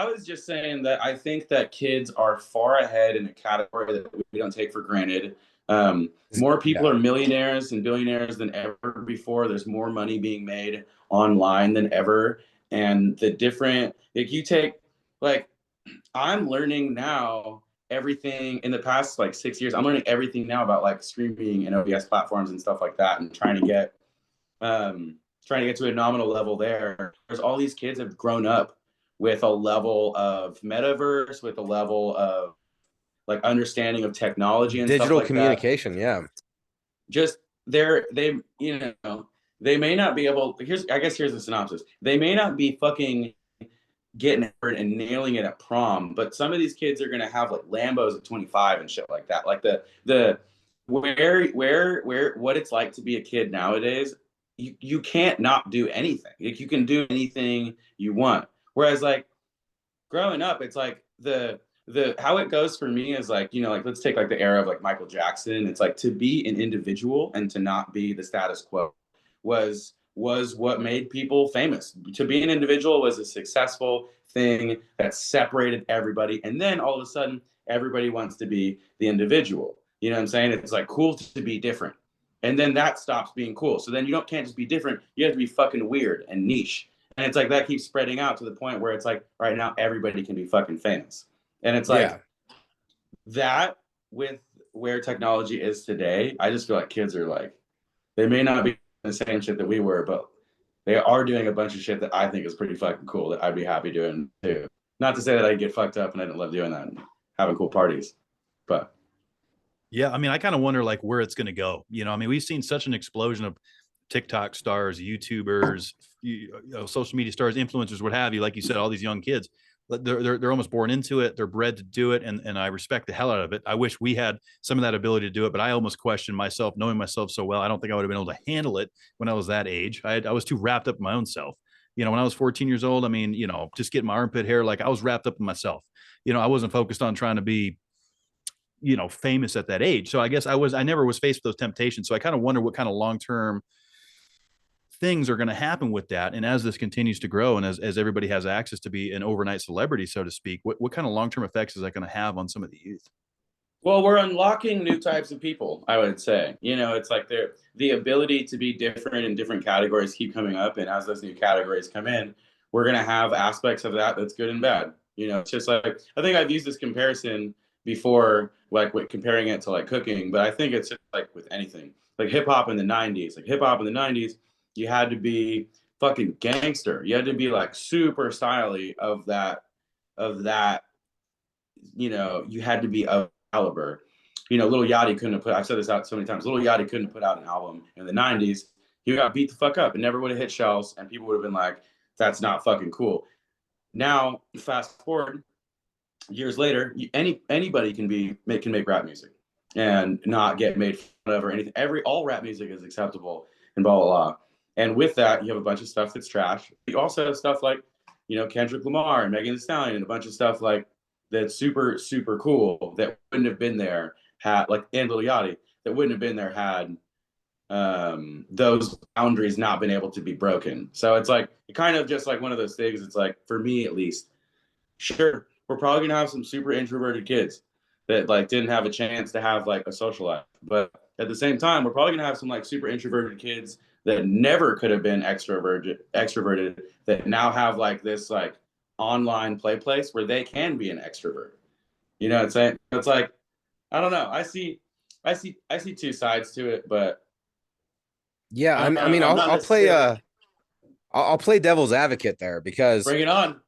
was just saying that I think that kids are far ahead in a category that we don't take for granted. More people are millionaires and billionaires than ever before. There's more money being made online than ever. And the different, I'm learning now everything in the past 6 years. I'm learning everything now about streaming and OBS platforms and stuff like that, and trying to get to a nominal level there. There's all these kids have grown up with a level of metaverse, with a level of like understanding of technology and digital stuff like communication. that. Yeah. Just they you know, they may not be able, here's the synopsis. They may not be fucking getting it and nailing it at prom, but some of these kids are gonna have like Lambos at 25 and shit like that. Like the where what it's like to be a kid nowadays, you can't not do anything. Like you can do anything you want. Whereas like growing up, it's like the how it goes for me is like, you know, like let's take like the era of like Michael Jackson. It's like to be an individual and to not be the status quo was what made people famous. To be an individual was a successful thing that separated everybody. And then all of a sudden, everybody wants to be the individual. You know what I'm saying? It's like cool to be different. And then that stops being cool. So then can't just be different. You have to be fucking weird and niche. And it's like that keeps spreading out to the point where it's like right now everybody can be fucking famous. And it's like that with where technology is today, I just feel like kids are like, they may not be the same shit that we were, but they are doing a bunch of shit that I think is pretty fucking cool that I'd be happy doing too. Not to say that I get fucked up and I didn't love doing that and having cool parties, but yeah, I mean, I kind of wonder like where it's going to go. You know, I mean, we've seen such an explosion of TikTok stars, YouTubers, social media stars, influencers, what have you. Like you said, all these young kids, they're almost born into it. They're bred to do it. And I respect the hell out of it. I wish we had some of that ability to do it, but I almost question myself, knowing myself so well. I don't think I would have been able to handle it when I was that age. I was too wrapped up in my own self. You know, when I was 14 years old, I mean, you know, just getting my armpit hair, like I was wrapped up in myself. You know, I wasn't focused on trying to be, you know, famous at that age. So I guess I never was faced with those temptations. So I kind of wonder what kind of long-term things are going to happen with that. And as this continues to grow and as everybody has access to be an overnight celebrity, so to speak, what kind of long-term effects is that going to have on some of the youth? well, we're unlocking new types of people, I would say. You know, it's like the ability to be different in different categories keep coming up. And as those new categories come in, we're going to have aspects of that that's good and bad. You know, it's just like, I think I've used this comparison before, like with comparing it to like cooking, but I think it's just like with anything. Like hip hop in the 90s. Like hip hop in the 90s, you had to be fucking gangster. You had to be like super styly of that, you know, you had to be of caliber. You know, Lil Yachty couldn't have I've said this out so many times, Lil Yachty couldn't have put out an album in the 90s. He got beat the fuck up and never would have hit shelves, and people would have been like, that's not fucking cool. Now, fast forward years later, anybody can make rap music and not get made fun of or anything. All rap music is acceptable and blah blah blah. And with that, you have a bunch of stuff that's trash. You also have stuff like, you know, Kendrick Lamar and Megan Thee Stallion and a bunch of stuff like that's super super cool that wouldn't have been there had like and Lil Yachty that wouldn't have been there had those boundaries not been able to be broken. So it's like kind of just like one of those things. It's like for me at least, sure, we're probably gonna have some super introverted kids that like didn't have a chance to have like a social life, but at the same time, we're probably gonna have some like super introverted kids that never could have been extroverted that now have like this like online play place where they can be an extrovert. You know what I'm saying? It's like, I don't know. I see two sides to it, but yeah, I mean, I'll play devil's advocate there because bring it on.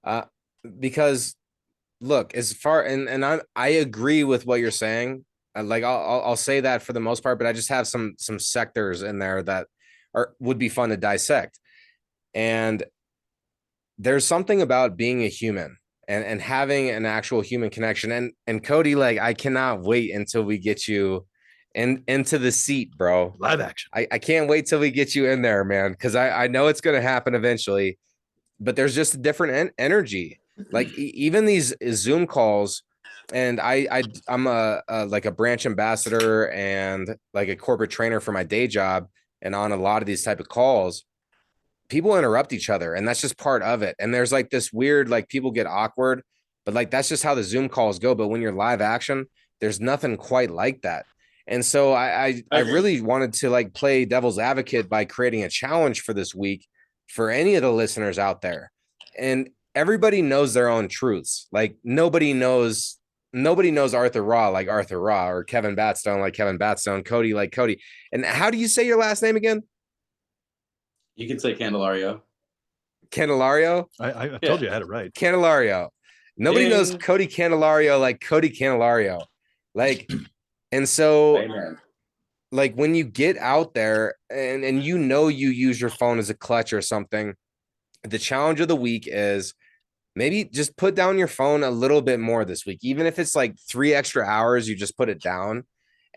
Because look, as far and I agree with what you're saying. Like I'll say that for the most part, but I just have some sectors in there that would be fun to dissect. And there's something about being a human and having an actual human connection. And Cody, like I cannot wait until we get you into the seat, bro. Live action. I can't wait till we get you in there, man, because I know it's going to happen eventually. But there's just a different energy. Like even these Zoom calls, and I'm like a branch ambassador and like a corporate trainer for my day job, and on a lot of these type of calls, people interrupt each other, and that's just part of it. And there's like this weird, like people get awkward, but like that's just how the Zoom calls go. But when you're live action, there's nothing quite like that. And so I really wanted to like play devil's advocate by creating a challenge for this week for any of the listeners out there. And everybody knows their own truths. Like nobody knows Arthur Raw like Arthur Raw, or Kevin Batstone like Kevin Batstone, Cody like Cody. And how do you say your last name again? You can say Candelario. Candelario. I told you I had it right. Candelario. Nobody knows Ding. Cody Candelario like Cody Candelario. Like, and so Amen. like when you get out there and you use your phone as a clutch or something, the challenge of the week is maybe just put down your phone a little bit more this week. Even if it's like 3 extra hours, you just put it down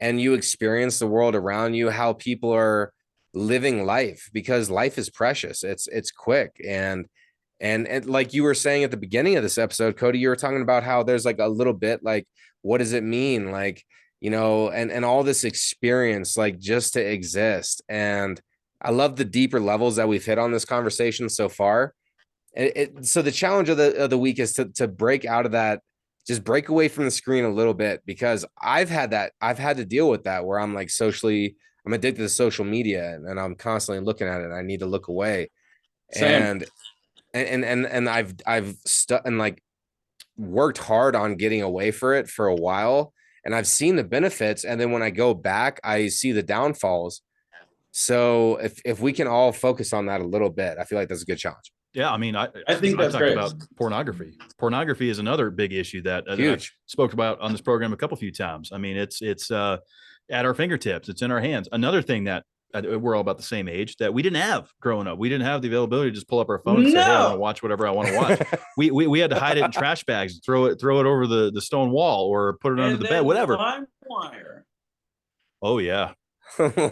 and you experience the world around you, how people are living life, because life is precious. It's quick. And like you were saying at the beginning of this episode, Cody, you were talking about how there's like a little bit like, what does it mean? Like, you know, and all this experience, like just to exist. And I love the deeper levels that we've hit on this conversation so far. So the challenge of the week is to break out of that, just break away from the screen a little bit, because I've had to deal with that where I'm addicted to social media and I'm constantly looking at it and I need to look away. Same. And I've stuck and like worked hard on getting away for it for a while, and I've seen the benefits. And then when I go back, I see the downfalls. So if we can all focus on that a little bit, I feel like that's a good challenge. Yeah, I mean, I think that's talked great. about pornography. Pornography is another big issue that I Huge. spoke about on this program a few times. I mean, it's at our fingertips. It's in our hands. Another thing that we're all about the same age that we didn't have growing up. We didn't have the availability to just pull up our phone and say, hey, I want to watch whatever I want to watch. we had to hide it in trash bags and throw it over the stone wall or put it under the bed, whatever. LimeWire. Oh yeah. The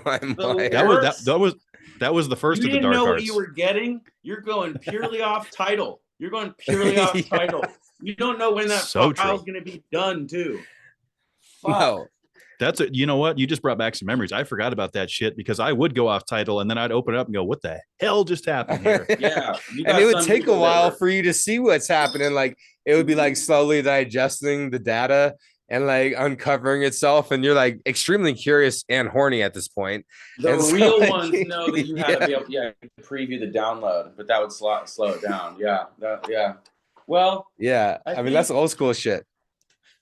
That was the first you of the didn't dark know arts. what you were getting. You're going purely off title. You're going purely off title. You don't know when that file's going to be done, too. Fuck. No. That's it. You know what? You just brought back some memories. I forgot about that shit because I would go off title and then I'd open it up and go, what the hell just happened here? Yeah. And it would take a while for you to see what's happening. Like it would be like slowly digesting the data and like uncovering itself. And you're like extremely curious and horny at this point. The and real so, ones know that you had to be able to preview the download, but that would slow it down. Yeah. Well, yeah. I mean, that's old school shit.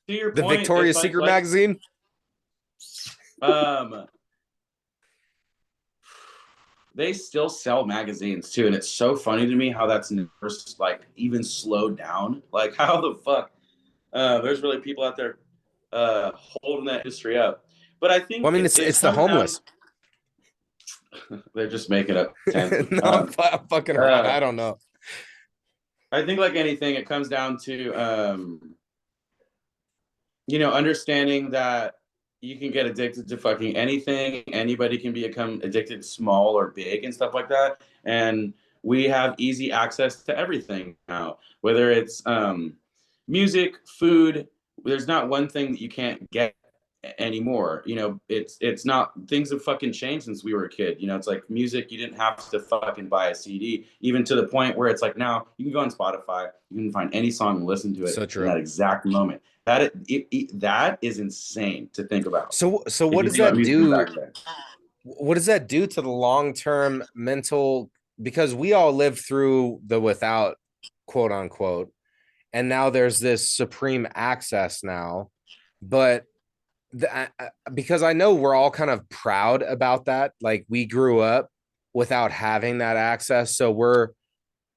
To your the point, Victoria's Secret magazine. They still sell magazines too, and it's so funny to me how that's never like even slowed down. Like how the fuck there's really people out there holding that industry up. But I think it's the homeless. They're just making up. No, I'm fucking around. I don't know. I think like anything, it comes down to understanding that you can get addicted to fucking anything. Anybody can become addicted, small or big and stuff like that. And we have easy access to everything now, whether it's music, food. There's not one thing that you can't get anymore. It's not, things have fucking changed since we were a kid. It's like music, you didn't have to fucking buy a CD, even to the point where it's like now you can go on Spotify, you can find any song and listen to it in that exact moment. That is insane to think about. So what does that do? What does that do to the long-term mental? Because we all lived through the without, quote unquote, and now there's this supreme access now. But because I know we're all kind of proud about that. Like we grew up without having that access, so we're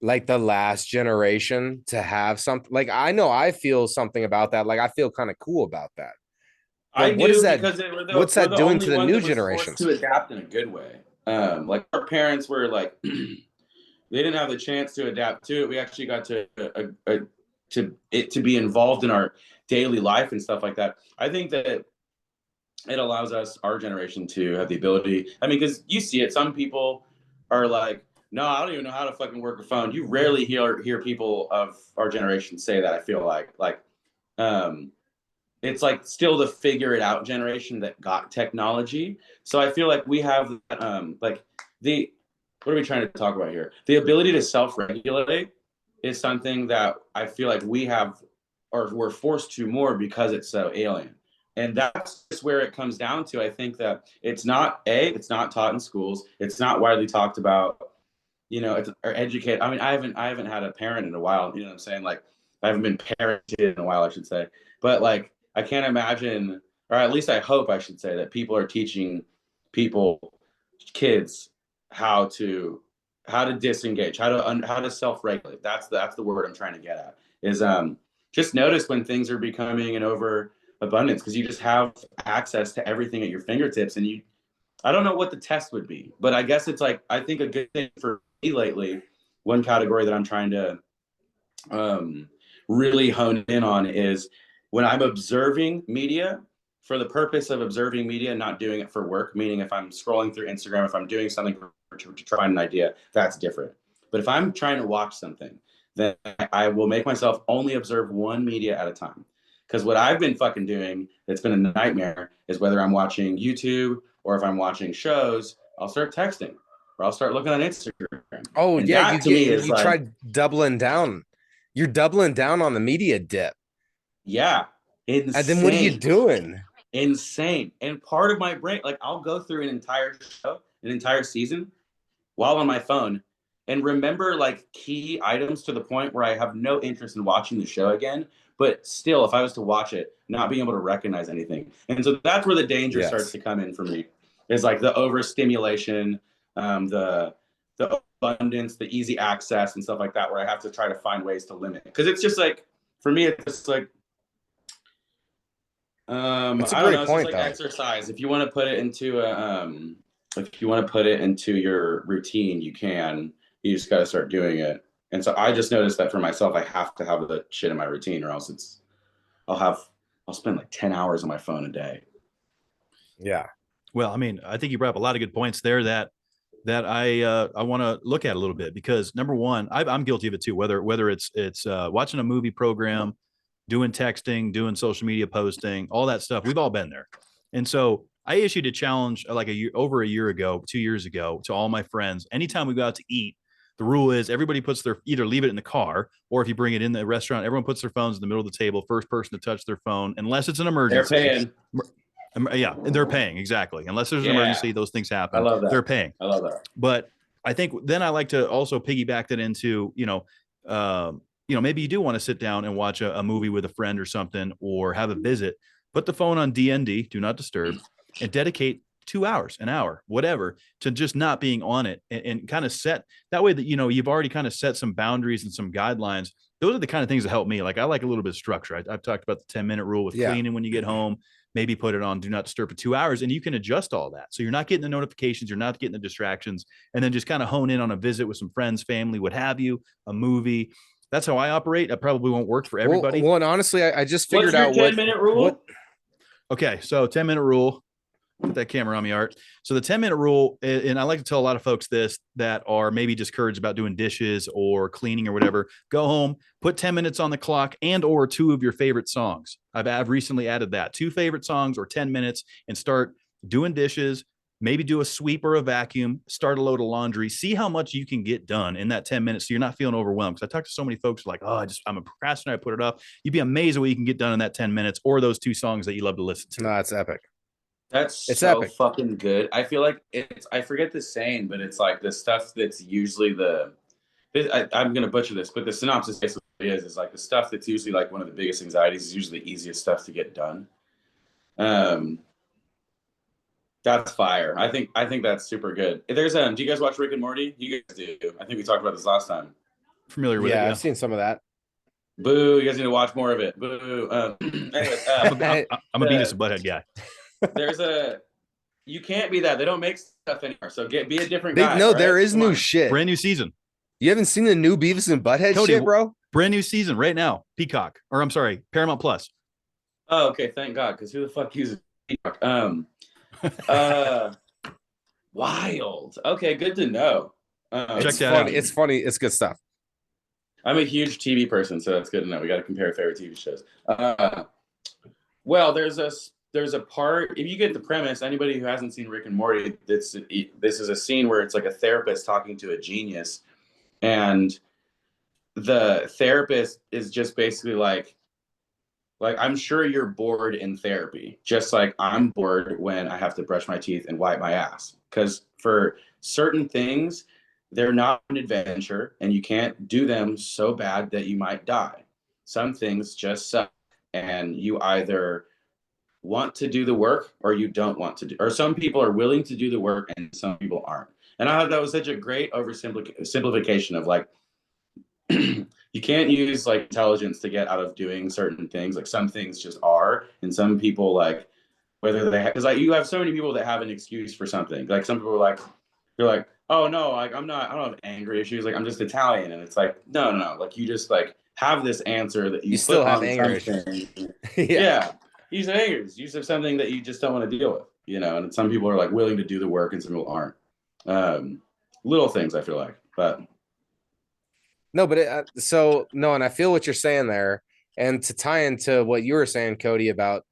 like the last generation to have something. Like I know I feel something about that. Like I feel kind of cool about that. But what is that? What's that doing to the new generations? To adapt in a good way. Like our parents were like, they didn't have the chance to adapt to it. We actually got to be involved in our daily life and stuff like that. I think that it allows us, our generation, to have the ability. I mean, because you see it, some people are like, no, I don't even know how to fucking work a phone. You rarely hear people of our generation say that. I feel like it's like still the figure it out generation that got technology. So I feel like we have what are we trying to talk about here? The ability to self-regulate is something that I feel like we have, or we're forced to more because it's so alien. And that's just where it comes down to. I think that it's not taught in schools. It's not widely talked about. Or educated. I mean, I haven't had a parent in a while. You know what I'm saying? Like, I haven't been parented in a while, I should say. But like, I can't imagine, or at least I hope I should say, that people are teaching kids how to how to disengage, how to self-regulate. That's the word I'm trying to get at. Is just notice when things are becoming an overabundance, because you just have access to everything at your fingertips, and I don't know what the test would be, but I guess it's like, I think a good thing for me lately, one category that I'm trying to really hone in on is when I'm observing media for the purpose of observing media, not doing it for work. Meaning if I'm scrolling through Instagram, if I'm doing something to try an idea, that's different. But if I'm trying to watch something, then I will make myself only observe one media at a time. Because what I've been fucking doing that's been a nightmare is whether I'm watching YouTube or if I'm watching shows, I'll start texting or I'll start looking on Instagram. Oh, And yeah. that to me is You like, tried doubling down. You're doubling down on the media dip. yeah, insane. And then what are you doing? Insane. And part of my brain, like, I'll go through an entire show, an entire season while on my phone and remember like key items to the point where I have no interest in watching the show again. But still, if I was to watch it, not being able to recognize anything. And so that's where the danger starts to come in for me. Is like the overstimulation, the abundance, the easy access and stuff like that, where I have to try to find ways to limit. Because it's just like, for me, it's just like, That's a I don't great know, it's point, just like though. exercise. If you want to put it into if you want to put it into your routine, you can. You just got to start doing it. And so I just noticed that for myself, I have to have the shit in my routine, or else I'll spend like 10 hours on my phone a day. Yeah. Well, I mean, I think you brought up a lot of good points there that I want to look at a little bit, because number one, I'm guilty of it too. Whether it's watching a movie program, doing texting, doing social media posting, all that stuff. We've all been there. And so I issued a challenge like over a year ago, 2 years ago, to all my friends. Anytime we go out to eat, the rule is everybody puts either leave it in the car, or if you bring it in the restaurant, everyone puts their phones in the middle of the table. First person to touch their phone, unless it's an emergency. They're paying. Yeah, and they're paying, exactly. Unless there's an emergency, those things happen. I love that. They're paying. I love that. But I think then I like to also piggyback that into, maybe you do want to sit down and watch a movie with a friend or something, or have a visit. Put the phone on DND, do not disturb, and dedicate 2 hours, an hour, whatever, to just not being on it, and kind of set that way that, you've already kind of set some boundaries and some guidelines. Those are the kind of things that help me. Like, I like a little bit of structure. I've talked about the 10-minute rule with cleaning when you get home. Maybe put it on do not disturb for 2 hours, and you can adjust all that. So you're not getting the notifications, you're not getting the distractions, and then just kind of hone in on a visit with some friends, family, what have you, a movie. That's how I operate. That probably won't work for everybody. Well, and honestly, I just figured out What's your 10-minute rule? Okay, so 10-minute rule. Put that camera on me, Art. So the 10-minute rule, and I like to tell a lot of folks this that are maybe discouraged about doing dishes or cleaning or whatever. Go home, put 10 minutes on the clock, and or 2 of your favorite songs. I've recently added that. 2 favorite songs or 10 minutes, and start doing dishes. Maybe do a sweep or a vacuum, start a load of laundry, see how much you can get done in that 10 minutes so you're not feeling overwhelmed. Because I talk to so many folks like, I'm a procrastinator, I put it off. You'd be amazed at what you can get done in that 10 minutes, or those 2 songs that you love to listen to. No, it's epic. It's so epic. Fucking good. I feel like I forget the saying, but it's like the stuff that's usually I'm going to butcher this, but the synopsis basically is like the stuff that's usually like one of the biggest anxieties is usually the easiest stuff to get done. That's fire. I think that's super good. There's do you guys watch Rick and Morty? You guys do. I think we talked about this last time. Familiar with it? Yeah, I've seen some of that. Boo! You guys need to watch more of it. Boo! Anyways, I'm a Beavis and Butthead guy. You can't be that. They don't make stuff anymore. So be a different guy. No, right? there is Come new on. shit. Brand new season. You haven't seen the new Beavis and Butthead Cody, shit, bro? Brand new season right now. Peacock, or I'm sorry, Paramount Plus. Oh, okay. Thank God. Because who the fuck uses Peacock? Wild. Okay, good to know. Check that out. It's funny. It's good stuff. I'm a huge TV person, so that's good to know. We got to compare favorite TV shows. Well, there's a part. If you get the premise, anybody who hasn't seen Rick and Morty, this is a scene where it's like a therapist talking to a genius, and the therapist is just basically like I'm sure you're bored in therapy, just like I'm bored when I have to brush my teeth and wipe my ass. Because for certain things, they're not an adventure, and you can't do them so bad that you might die. Some things just suck, and you either want to do the work or you don't want to do. Or some people are willing to do the work, and some people aren't. And I thought that was such a great simplification of like, you can't use like intelligence to get out of doing certain things. Like some things just are, and some people like whether they because like you have so many people that have an excuse for something. Like some people are like, you're like, oh no, like I don't have anger issues. Like I'm just Italian, and it's like no. Like you just like have this answer that you still put have on anger something. issues. Yeah, you have anger. You have something that you just don't want to deal with. You know, and some people are like willing to do the work, and some people aren't. Little things I feel like, but. No, but and I feel what you're saying there. And to tie into what you were saying, Cody, about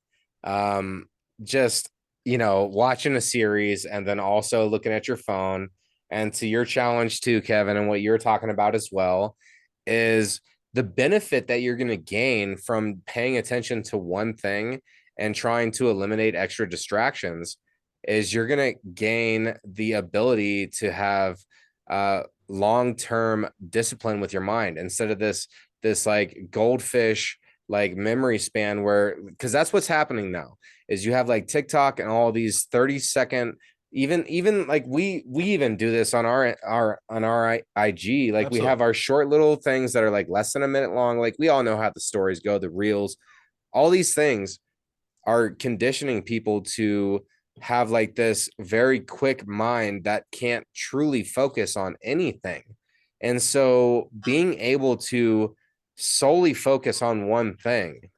just, watching a series and then also looking at your phone, and to your challenge too, Kevin, and what you're talking about as well, is the benefit that you're going to gain from paying attention to one thing and trying to eliminate extra distractions is you're going to gain the ability to have long-term discipline with your mind instead of this like goldfish like memory span where, because that's what's happening now is you have like TikTok and all these 30-second, even like we even do this on our IG, like Absolutely. we have our short little things that are like less than a minute long. Like we all know how the stories go, the reels, all these things are conditioning people to have like this very quick mind that can't truly focus on anything. And so being able to solely focus on one thing,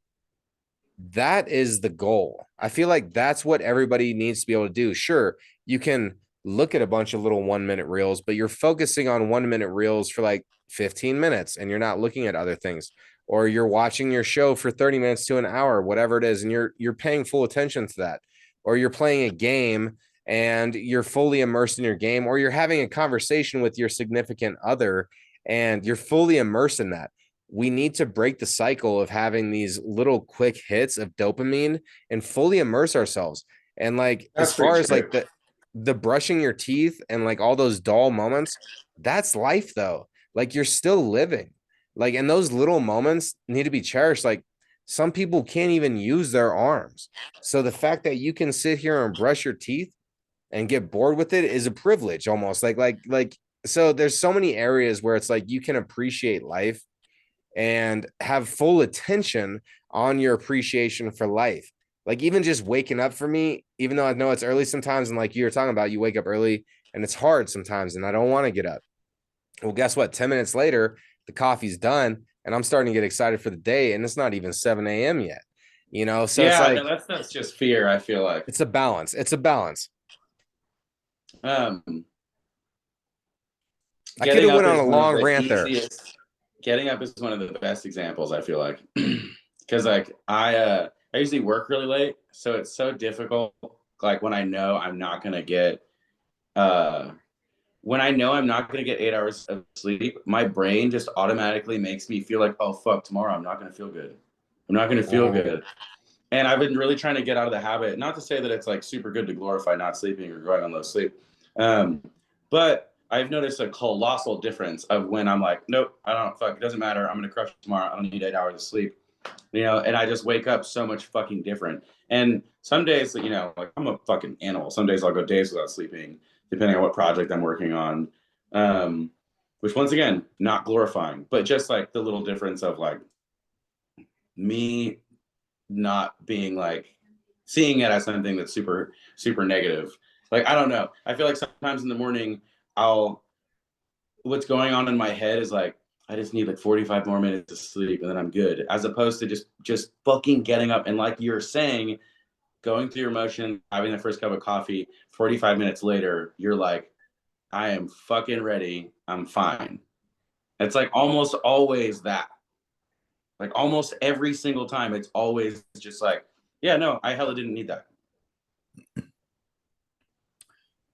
that is the goal. I feel like that's what everybody needs to be able to do. Sure, you can look at a bunch of little 1-minute reels, but you're focusing on 1-minute reels for like 15 minutes and you're not looking at other things, or you're watching your show for 30 minutes to an hour, whatever it is, and you're paying full attention to that. Or you're playing a game and you're fully immersed in your game, or you're having a conversation with your significant other and you're fully immersed in that. We need to break the cycle of having these little quick hits of dopamine and fully immerse ourselves. And like, That's as far as true. like the brushing your teeth and like all those dull moments, that's life though. Like you're still living. Like, and those little moments need to be cherished. Like, some people can't even use their arms. So the fact that you can sit here and brush your teeth and get bored with it is a privilege almost. So there's so many areas where it's like you can appreciate life and have full attention on your appreciation for life. Like even just waking up for me, even though I know it's early sometimes, and like you were talking about, you wake up early and it's hard sometimes and I don't want to get up. Well, guess what? 10 minutes later, the coffee's done and I'm starting to get excited for the day, and it's not even 7 a.m. yet, So Yeah, it's like, no, that's just fear. I feel like it's a balance. It's a balance. I could have went on a long rant there. Getting up is one of the best examples. I feel like because like I usually work really late, so it's so difficult. Like when I know I'm not gonna get 8 hours of sleep, my brain just automatically makes me feel like, oh, fuck, tomorrow I'm not going to feel good. I'm not going to feel good. And I've been really trying to get out of the habit, not to say that it's like super good to glorify not sleeping or going on low sleep. But I've noticed a colossal difference of when I'm like, nope, it doesn't matter. I'm going to crush it tomorrow. I don't need 8 hours of sleep, and I just wake up so much fucking different. And some days, like I'm a fucking animal. Some days I'll go days without sleeping, depending on what project I'm working on, which once again, not glorifying, but just like the little difference of like me not being like seeing it as something that's super, super negative. Like, I don't know. I feel like sometimes in the morning, what's going on in my head is like, I just need like 45 more minutes of sleep and then I'm good. As opposed to just fucking getting up. And like you're saying, going through your motion, having the first cup of coffee, 45 minutes later, you're like, I am fucking ready. I'm fine. It's like almost always that. Like almost every single time, it's always just like, yeah, no, I hella didn't need that.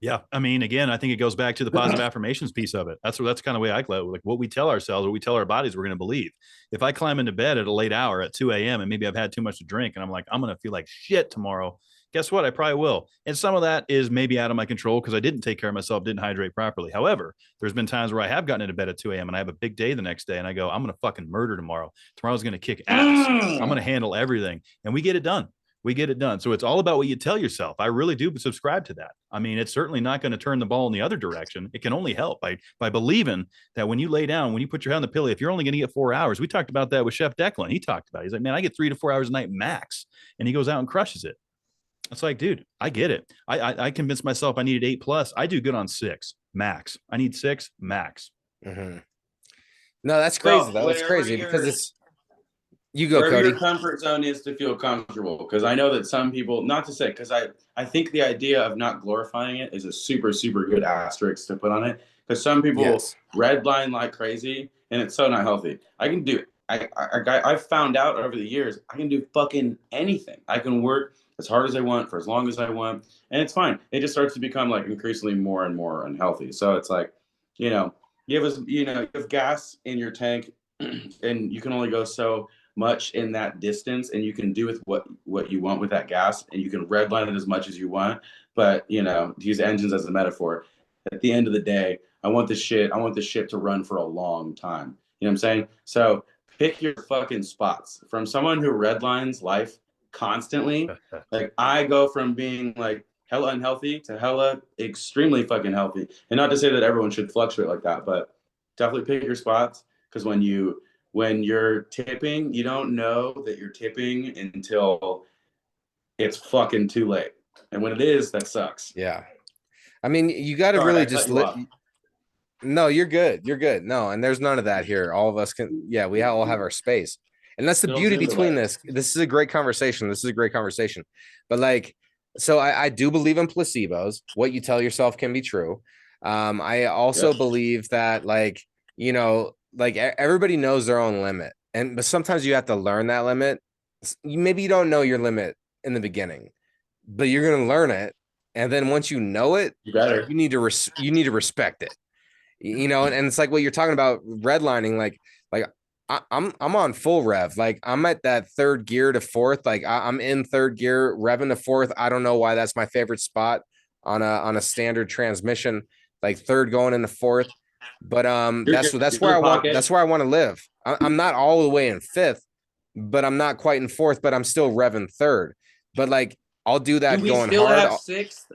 Yeah. I mean, again, I think it goes back to the positive affirmations piece of it. That's kind of the way I like what we tell ourselves, what we tell our bodies we're going to believe. If I climb into bed at a late hour at 2 a.m. and maybe I've had too much to drink and I'm like, I'm going to feel like shit tomorrow. Guess what? I probably will. And some of that is maybe out of my control because I didn't take care of myself, didn't hydrate properly. However, there's been times where I have gotten into bed at 2 a.m. and I have a big day the next day and I go, I'm going to fucking murder tomorrow. Tomorrow's going to kick ass. I'm going to handle everything. And we get it done. we get it done. So it's all about what you tell yourself. I really do subscribe to that. I mean, it's certainly not going to turn the ball in the other direction. It can only help by believing that when you lay down, when you put your head on the pillow, if you're only going to get 4 hours, we talked about that with Chef Declan. He talked about it. He's like, man, I get 3 to 4 hours a night max. And he goes out and crushes it. It's like, dude, I get it. I convinced myself I needed 8+. I do good on 6 max. I need 6 max. Mm-hmm. No, that's crazy though. It's crazy because it's you go, wherever Cody. your comfort zone is to feel comfortable. Because I know that some people, not to say, because I think the idea of not glorifying it is a super, super good asterisk to put on it. Because some people redline like crazy, and it's so not healthy. I can do it. I've found out over the years, I can do fucking anything. I can work as hard as I want for as long as I want, and it's fine. It just starts to become like increasingly more and more unhealthy. So it's like, you have gas in your tank, and you can only go so much in that distance, and you can do with what you want with that gas, and you can redline it as much as you want. But to use engines as a metaphor, at the end of the day, I want the ship to run for a long time. You know what I'm saying? So pick your fucking spots. From someone who redlines life constantly, like I go from being like hella unhealthy to hella extremely fucking healthy. And not to say that everyone should fluctuate like that, but definitely pick your spots, because when you're tipping, you don't know that you're tipping until it's fucking too late. And when it is, that sucks. Yeah. I mean, you got to really just No, you're good. You're good. No, and there's none of that here. All of us can, we all have our space. And that's the beauty between this. This is a great conversation. But like, so I do believe in placebos. What you tell yourself can be true. I also believe that like everybody knows their own limit. But sometimes you have to learn that limit. Maybe you don't know your limit in the beginning, but you're going to learn it. And then once you know it, you need to respect it. And it's like what you're talking about redlining, like I'm on full rev. Like I'm at that third gear to fourth. Like I'm in third gear, revving to fourth. I don't know why that's my favorite spot on a standard transmission, like third going into fourth. But that's where I want to live. I'm not all the way in fifth, but I'm not quite in fourth, but I'm still revving third. But like I'll do that going hard. Have sixth?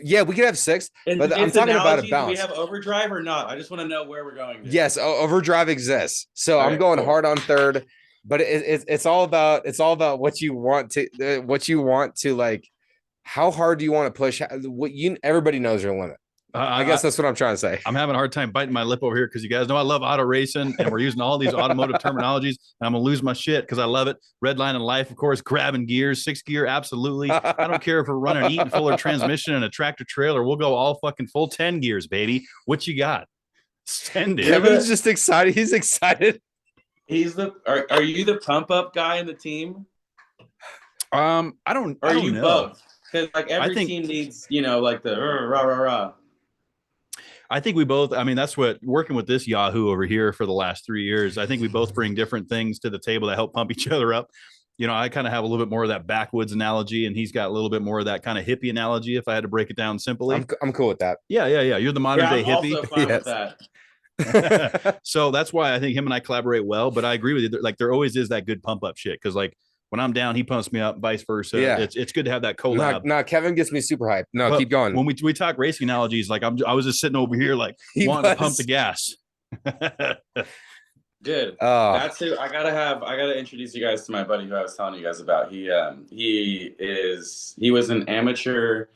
Yeah, we could have 6, but I'm talking about a balance. Do we have overdrive or not? I just want to know where we're going. Yes, overdrive exists. So I'm going hard on third, but it's all about what you want to like. How hard do you want to push? Everybody knows your limit. I guess that's what I'm trying to say. I'm having a hard time biting my lip over here because you guys know I love auto racing, and we're using all these automotive terminologies, and I'm gonna lose my shit because I love it. Redlining life, of course, grabbing gears, 6 gear, absolutely. I don't care if we're running an Eaton Fuller transmission and a tractor trailer. We'll go all fucking full 10 gears, baby. What you got? Send it. Kevin's just excited. He's excited. Are you the pump up guy in the team? I don't know. Both? Because like every team needs, like the rah rah rah. I think we both, that's what working with this Yahoo over here for the last 3 years. I think we both bring different things to the table that help pump each other up. I kind of have a little bit more of that backwoods analogy, and he's got a little bit more of that kind of hippie analogy. If I had to break it down simply, I'm cool with that. Yeah. You're the modern day hippie. Also fine with that. So that's why I think him and I collaborate well, but I agree with you. Like there always is that good pump up shit. Cause like when I'm down, he pumps me up, vice versa. Yeah. It's good to have that collab. No, Kevin gets me super hyped. No, but keep going. When we talk racing analogies, like I was just sitting over here, like wanting to pump the gas. Dude, that's who I gotta introduce you guys to my buddy who I was telling you guys about. He was an amateur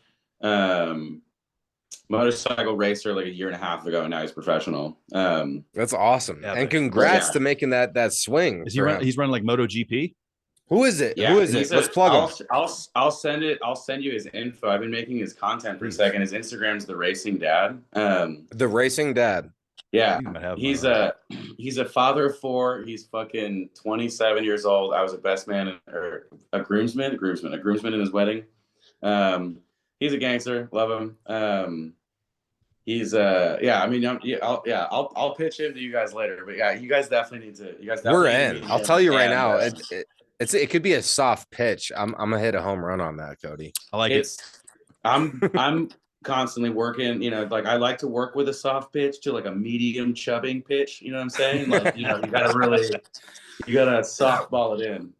motorcycle racer like a year and a half ago, and now he's professional. That's awesome. And congrats to making that swing. He's running like MotoGP. Who is it? Yeah, who is it? Let's plug him. I'll send you his info. I've been making his content for a second. His Instagram's The Racing Dad. The Racing Dad. Yeah, he's a father of 4. He's fucking 27 years old. I was a best man or a groomsman in his wedding. He's a gangster. Love him. He's I'll pitch him to you guys later. But yeah, you guys definitely need to. We're in. I'll tell you right now. It could be a soft pitch. I'm gonna hit a home run on that, Cody. I like it. I'm constantly working, like I like to work with a soft pitch to like a medium chubbing pitch. You know what I'm saying? Like, you gotta softball it in.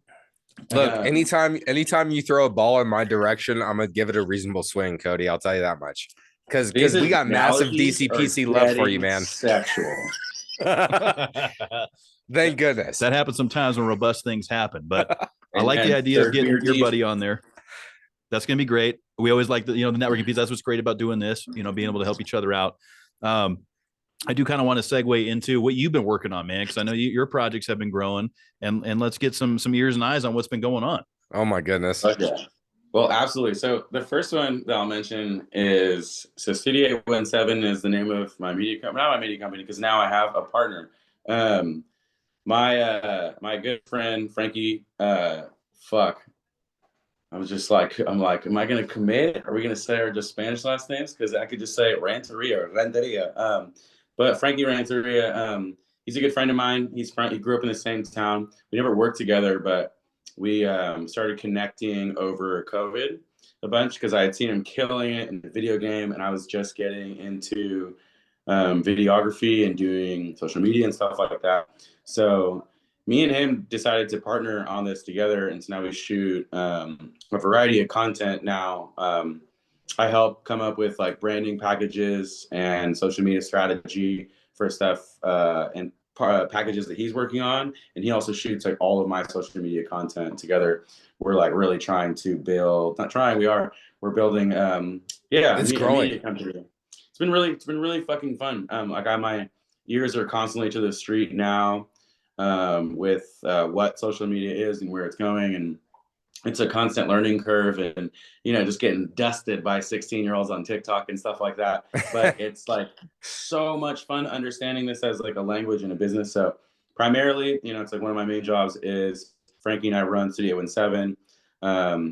Look, anytime you throw a ball in my direction, I'm gonna give it a reasonable swing, Cody. I'll tell you that much. Because we got massive DCPC love for you, man. Sexual. Thank goodness. That happens sometimes when robust things happen, but I like the idea of getting your buddy on there. That's going to be great. We always like the networking piece. That's what's great about doing this, being able to help each other out. I do kind of want to segue into what you've been working on, man, because I know your projects have been growing, and let's get some ears and eyes on what's been going on. Oh my goodness. Okay. Well, absolutely. So the first one that I'll mention is, so Studio 817 is the name of my media company, not my media company, because now I have a partner. My good friend, Frankie, I'm like, am I going to commit? Are we going to say our just Spanish last names? Because I could just say Renteria. But Frankie Renteria, he's a good friend of mine. He grew up in the same town. We never worked together, but we started connecting over COVID a bunch because I had seen him killing it in the video game, and I was just getting into videography and doing social media and stuff like that. So me and him decided to partner on this together, and so now we shoot a variety of content now. I help come up with like branding packages and social media strategy for stuff and packages that he's working on, and he also shoots like all of my social media content. Together we're like really trying to build, we're building it's growing. media company. It's been really fucking fun. My ears are constantly to the street now with what social media is and where it's going, and it's a constant learning curve, and just getting dusted by 16-year-olds on TikTok and stuff like that. But it's like so much fun understanding this as like a language and a business. So primarily, it's like one of my main jobs is Frankie and I run Studio 17,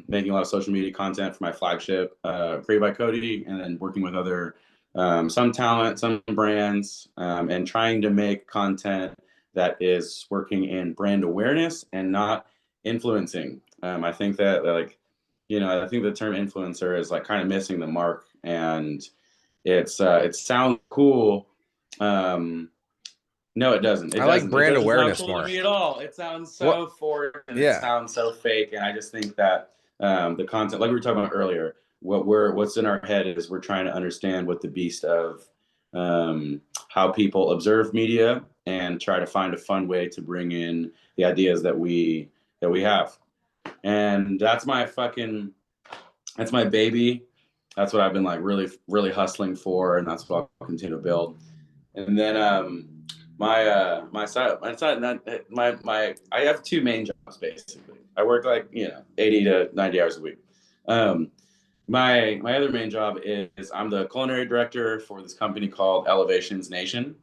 making a lot of social media content for my flagship, Created by Cody, and then working with other some talent, some brands, and trying to make content that is working in brand awareness and not influencing. I think that I think the term influencer is like kind of missing the mark, and it sounds cool. No, it doesn't. I like brand awareness more. Me at all. It sounds so forced, and it sounds so fake, and I just think that the content, like we were talking about earlier, what's in our head is we're trying to understand what the beast of how people observe media and try to find a fun way to bring in the ideas that we have. And that's my baby. That's what I've been like really, really hustling for, and that's what I'll continue to build. And then I have two main jobs basically. I work like 80 to 90 hours a week. My other main job is I'm the culinary director for this company called Elevations Nation.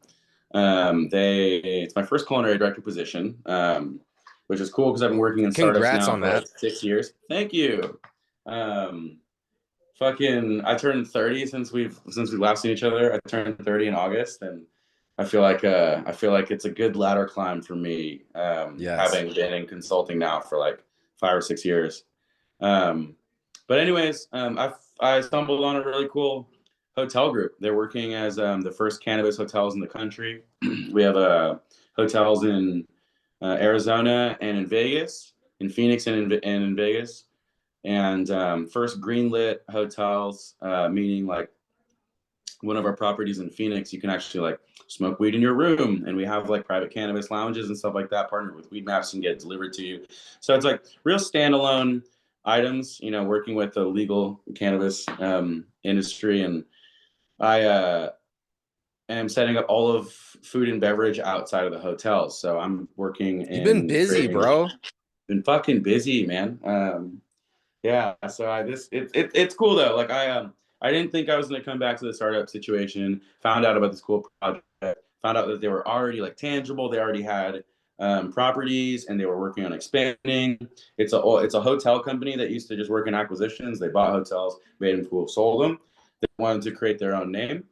It's my first culinary director position, which is cool because I've been working in startups now for like 6 years. Thank you. I turned 30 since we last seen each other. I turned 30 in August, and I feel like it's a good ladder climb for me, having been in consulting now for like 5 or 6 years. But anyways, I stumbled on a really cool hotel group. They're working as the first cannabis hotels in the country. We have hotels in Arizona and in Vegas, in Phoenix and in Vegas, and first greenlit hotels, meaning like one of our properties in Phoenix, you can actually like smoke weed in your room, and we have like private cannabis lounges and stuff like that, partnered with Weed Maps and get it delivered to you. So it's like real standalone items, working with the legal cannabis industry. And I am setting up all of food and beverage outside of the hotels. So I'm working. You've been busy, bro. Been fucking busy, man. So it's cool though. Like I didn't think I was going to come back to the startup situation. Found out about this cool project. Found out that they were already like tangible. They already had properties, and they were working on expanding. It's a hotel company that used to just work in acquisitions. They bought hotels, made them cool, sold them. They wanted to create their own name.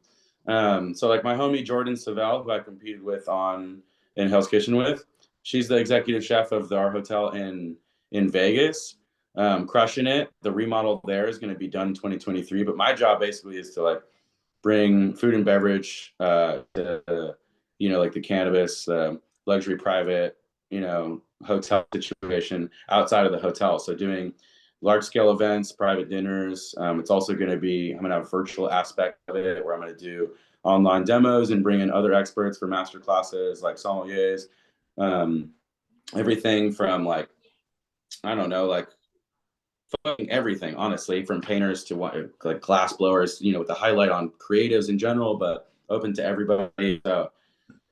So like my homie Jordan Savell, who I competed with in Hell's Kitchen with, she's the executive chef of our hotel in Vegas, crushing it. The remodel there is going to be done in 2023. But my job basically is to like bring food and beverage to like the cannabis, luxury private hotel situation outside of the hotel. So doing large scale events, private dinners. It's also I'm going to have a virtual aspect of it where I'm going to do online demos and bring in other experts for master classes like sommeliers, everything from like, I don't know, like everything, honestly, from painters to like glass blowers, with the highlight on creatives in general, but open to everybody. So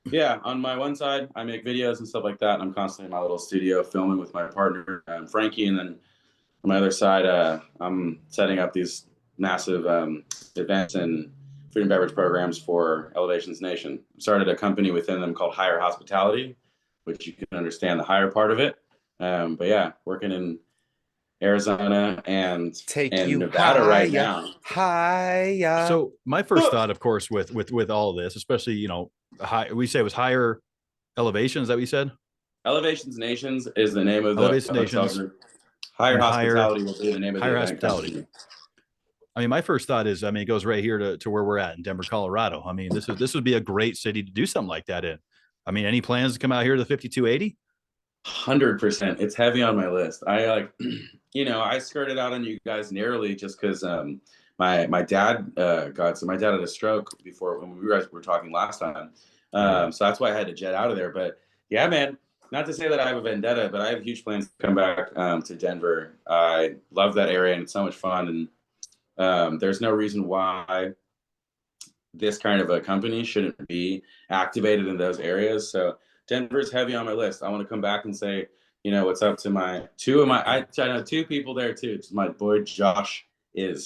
yeah, on my one side, I make videos and stuff like that. And I'm constantly in my little studio filming with my partner, Frankie. And then on my other side, I'm setting up these massive events and food and beverage programs for Elevations Nation. Started a company within them called Higher Hospitality, which you can understand the higher part of it. But yeah, working in Arizona and Nevada right now. Higher. So my first thought, of course, with all of this, especially, we say it was Higher Elevation. Is that what you said? Elevations Nations is the name of Elevations the Nations. Higher Hospitality will be the name of Higher the Hospitality. company. I mean, my first thought is, it goes right here to where we're at in Denver, Colorado. I mean, this would be a great city to do something like that in. I mean, any plans to come out here to the 5280? 100%. It's heavy on my list. I I skirted out on you guys narrowly just because my dad my dad had a stroke before when we guys were talking last time. So that's why I had to jet out of there. But yeah, man, not to say that I have a vendetta, but I have huge plans to come back to Denver. I love that area and it's so much fun. And there's no reason why this kind of a company shouldn't be activated in those areas. So Denver's heavy on my list. I want to come back and say, what's up to I know two people there too. It's my boy Josh you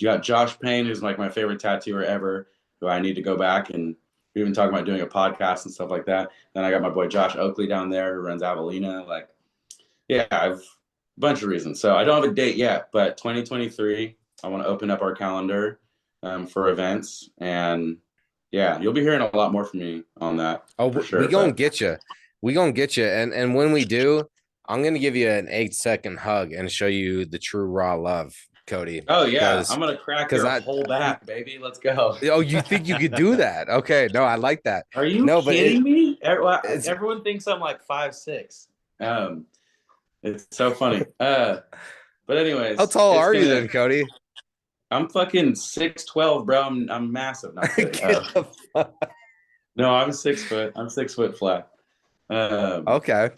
got Josh Payne, who's like my favorite tattooer ever, who I need to go back, and we've been talking about doing a podcast and stuff like that. Then I got my boy Josh Oakley down there who runs Avelina. Like, yeah, I've a bunch of reasons. So I don't have a date yet, but 2023, I want to open up our calendar for events, and yeah, you'll be hearing a lot more from me on that. Oh, for sure. We gonna get you. And when we do, I'm gonna give you an 8-second hug and show you the true raw love, Cody. Oh yeah, I'm gonna crack your whole back, baby. Let's go. Oh, you think you could do that? Okay, no, I like that. Are you kidding me? Everyone thinks I'm like 5'6". It's so funny. But anyways, how tall are you then, Cody? I'm fucking 6'12", bro. I'm massive. Not kidding. No, I'm 6 foot. I'm 6 foot flat. Okay.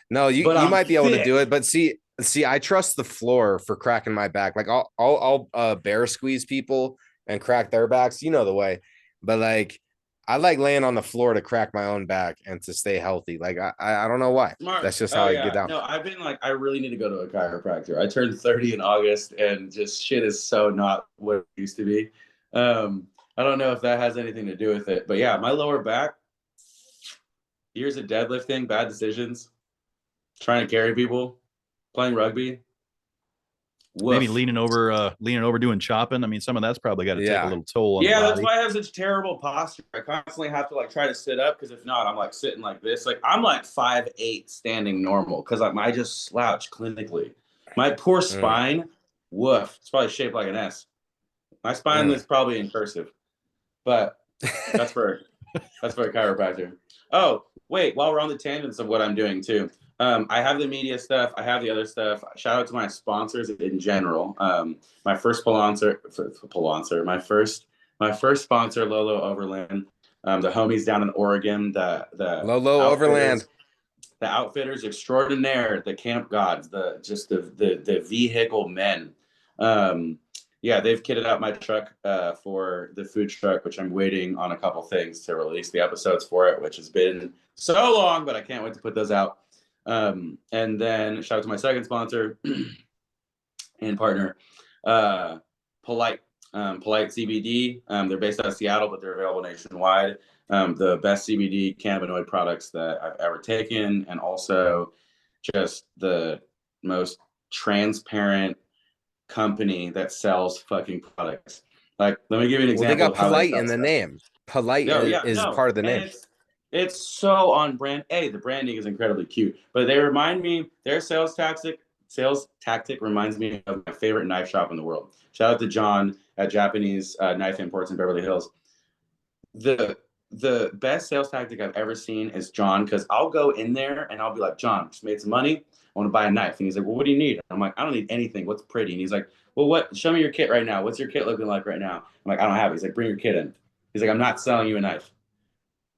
No, you might be able to do it, but see, I trust the floor for cracking my back. Like I'll bear squeeze people and crack their backs. The way, but like I like laying on the floor to crack my own back and to stay healthy. Like I don't know why. Smart. That's just how I get down. No, I've been like, I really need to go to a chiropractor. I turned 30 in August and just shit is so not what it used to be. I don't know if that has anything to do with it, but yeah, my lower back, years of deadlifting, bad decisions, trying to carry people, playing rugby. Woof. Maybe leaning over doing chopping. I mean, some of that's probably got to take a little toll on the body. That's why I have such terrible posture. I constantly have to like try to sit up, because if not, I'm like sitting like this. Like I'm like 5'8" standing normal, because I just slouch clinically. My poor spine, woof. It's probably shaped like an S. My spine is probably in cursive, but that's for a chiropractor. Oh, wait, while we're on the tangents of what I'm doing too. I have the media stuff. I have the other stuff. Shout out to my sponsors in general. My first sponsor, my first sponsor, Lolo Overland. The homies down in Oregon, the Lolo Overland, the outfitters extraordinaire, the camp gods, the vehicle men. Yeah, they've kitted out my truck for the food truck, which I'm waiting on a couple things to release the episodes for it, which has been so long, but I can't wait to put those out. And then shout out to my second sponsor and partner, Polite CBD. They're based out of Seattle, but they're available nationwide. The best CBD cannabinoid products that I've ever taken, and also just the most transparent company that sells fucking products. Like, let me give you an example. They got Polite in the name. Polite is part of the name. It's so on brand. The branding is incredibly cute, but they remind me, their sales tactic reminds me of my favorite knife shop in the world. Shout out to John at Japanese Knife Imports in Beverly Hills. The the best sales tactic I've ever seen is John, because I'll go in there and I'll be like, John, just made some money. I want to buy a knife. And he's like, well, what do you need? I'm like, I don't need anything. What's pretty? And he's like, well, what? Show me your kit right now. What's your kit looking like right now? I'm like, I don't have it. He's like, bring your kit in. He's like, I'm not selling you a knife.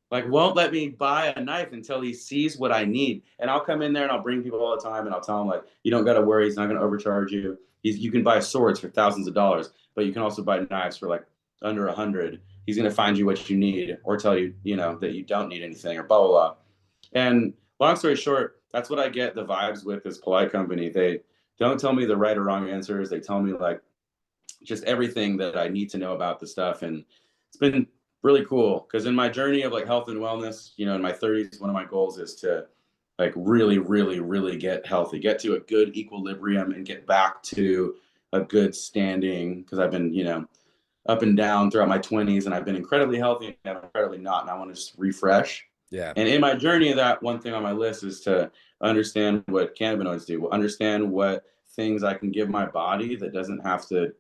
Like, won't let me buy a knife until he sees what I need. And I'll come in there and I'll bring people all the time and I'll tell them, like, you don't got to worry. He's not going to overcharge you. You can buy swords for thousands of dollars, but you can also buy knives for like under 100. He's going to find you what you need or tell you, that you don't need anything or blah, blah, blah. And long story short, that's what I get the vibes with this Polite Company. They don't tell me the right or wrong answers. They tell me like just everything that I need to know about the stuff. And it's been really cool because in my journey of like health and wellness, in my 30s, one of my goals is to like really, really, really get healthy, get to a good equilibrium and get back to a good standing. Because I've been, up and down throughout my 20s, and I've been incredibly healthy and incredibly not, and I want to just refresh. Yeah. And in my journey of that, one thing on my list is to understand what cannabinoids do, understand what things I can give my body that doesn't have to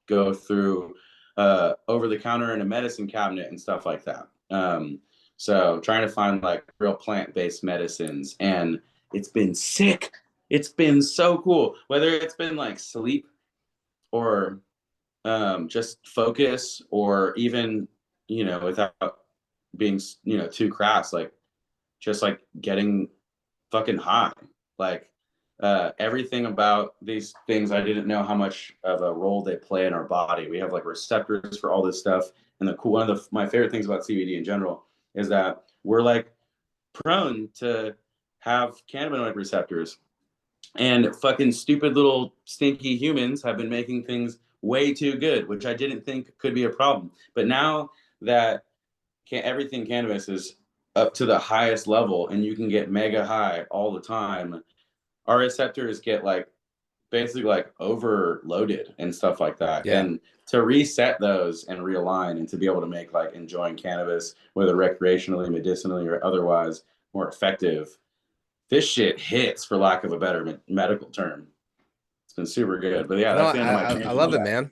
go through over the counter in a medicine cabinet and stuff like that. So trying to find like real plant-based medicines, and it's been sick. It's been so cool, whether it's been like sleep or just focus, or even, without being, too crass, like just like getting fucking high, like everything about these things. I didn't know how much of a role they play in our body. We have like receptors for all this stuff. And one of my favorite things about CBD in general is that we're like prone to have cannabinoid receptors, and fucking stupid little stinky humans have been making things way too good, which I didn't think could be a problem. But now that everything cannabis is up to the highest level and you can get mega high all the time, our receptors get like basically like overloaded and stuff like that. Yeah. And to reset those and realign and to be able to make like enjoying cannabis, whether recreationally, medicinally, or otherwise, more effective, this shit hits, for lack of a better medical term. It's been super good. But yeah, that's the end of my tangent. I love it, man.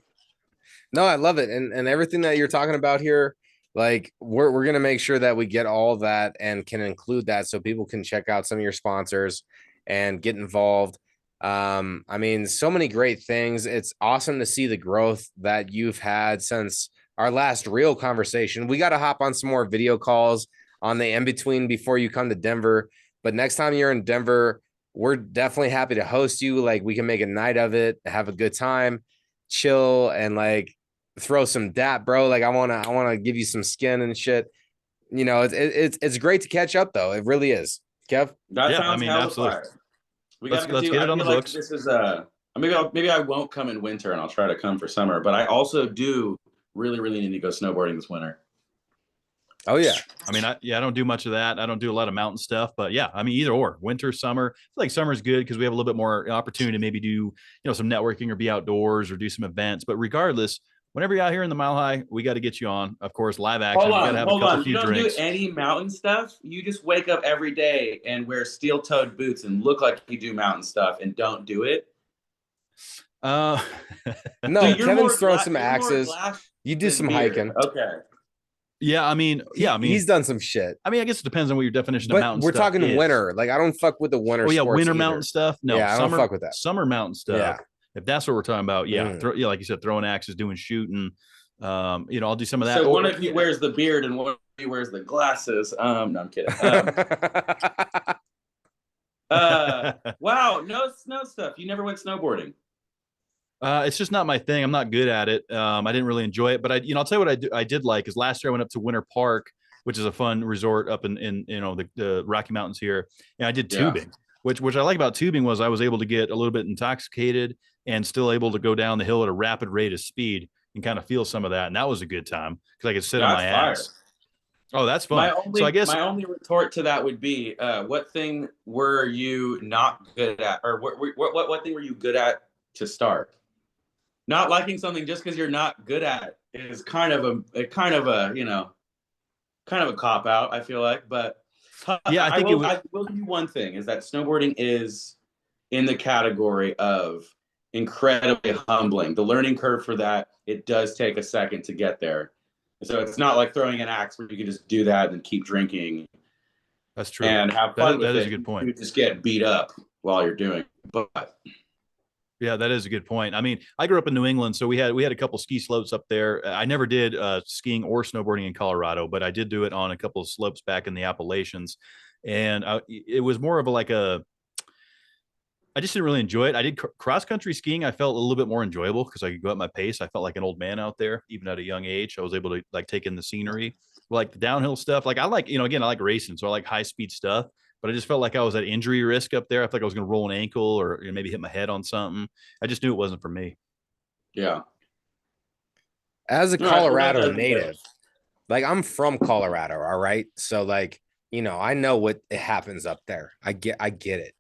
No, I love it. And everything that you're talking about here, like we're gonna make sure that we get all of that and can include that so people can check out some of your sponsors and get involved. I mean, so many great things. It's awesome to see the growth that you've had since our last real conversation. We got to hop on some more video calls on the in-between before you come to Denver. But next time you're in Denver, we're definitely happy to host you. Like, we can make a night of it, have a good time, chill, and like throw some dap, bro. Like, I want to give you some skin and shit. It's great to catch up though. It really is. Kev? That sounds absolutely. fire. Let's get it on the books. This is maybe I won't come in winter and I'll try to come for summer, but I also do really, really need to go snowboarding this winter. Oh yeah. I mean, I don't do much of that. I don't do a lot of mountain stuff, but yeah, I mean, either or, winter, summer. I feel like summer's good because we have a little bit more opportunity to maybe do, some networking or be outdoors or do some events. But regardless, whenever you're out here in the Mile High, we got to get you on. Of course, live action. Hold on. Few You don't drinks. do any mountain stuff. You just wake up every day and wear steel-toed boots and look like you do mountain stuff and don't do it. No, So Kevin's throwing some axes. You do some hiking. Okay. Yeah, I mean, he's done some shit. I mean, I guess it depends on what your definition of mountain we're stuff talking is. winter. Like, I don't fuck with the winter. Oh yeah, sports winter either. mountain stuff. No, yeah, I don't fuck with that. Summer mountain stuff. Yeah. If that's what we're talking about, yeah, like you said, throwing axes, doing shooting. I'll do some of that. So one of you wears the beard and one of you wears the glasses. No, I'm kidding. Wow, no snow stuff. You never went snowboarding. It's just not my thing. I'm not good at it. I didn't really enjoy it, but I'll tell you what I did like is last year I went up to Winter Park, which is a fun resort up in the Rocky Mountains here, and I did tubing. Which I like about tubing was I was able to get a little bit intoxicated and still able to go down the hill at a rapid rate of speed and kind of feel some of that, and that was a good time because I could sit on my ass. Oh, that's fun. My only retort to that would be, what thing were you not good at, or what thing were you good at to start? Not liking something just because you're not good at it is kind of a cop out, I feel like. But yeah, I will do one thing, is that snowboarding is in the category of incredibly humbling. The learning curve for that, it does take a second to get there. So it's not like throwing an axe where you can just do that and keep drinking. That's true. And have fun with it. That is a good point. You just get beat up while you're doing it. But yeah, that is a good point. I mean, I grew up in New England, so we had a couple ski slopes up there. I never did skiing or snowboarding in Colorado, but I did do it on a couple of slopes back in the Appalachians, and it was more of I just didn't really enjoy it. I did cross country skiing. I felt a little bit more enjoyable because I could go at my pace. I felt like an old man out there, even at a young age. I was able to like take in the scenery, like the downhill stuff. Like I like, again, I like racing, so I like high speed stuff. But I just felt like I was at injury risk up there. I felt like I was going to roll an ankle or maybe hit my head on something. I just knew it wasn't for me. yeah. As a Colorado native, like I'm from Colorado, all right? So like, I know what it happens up there. I get it.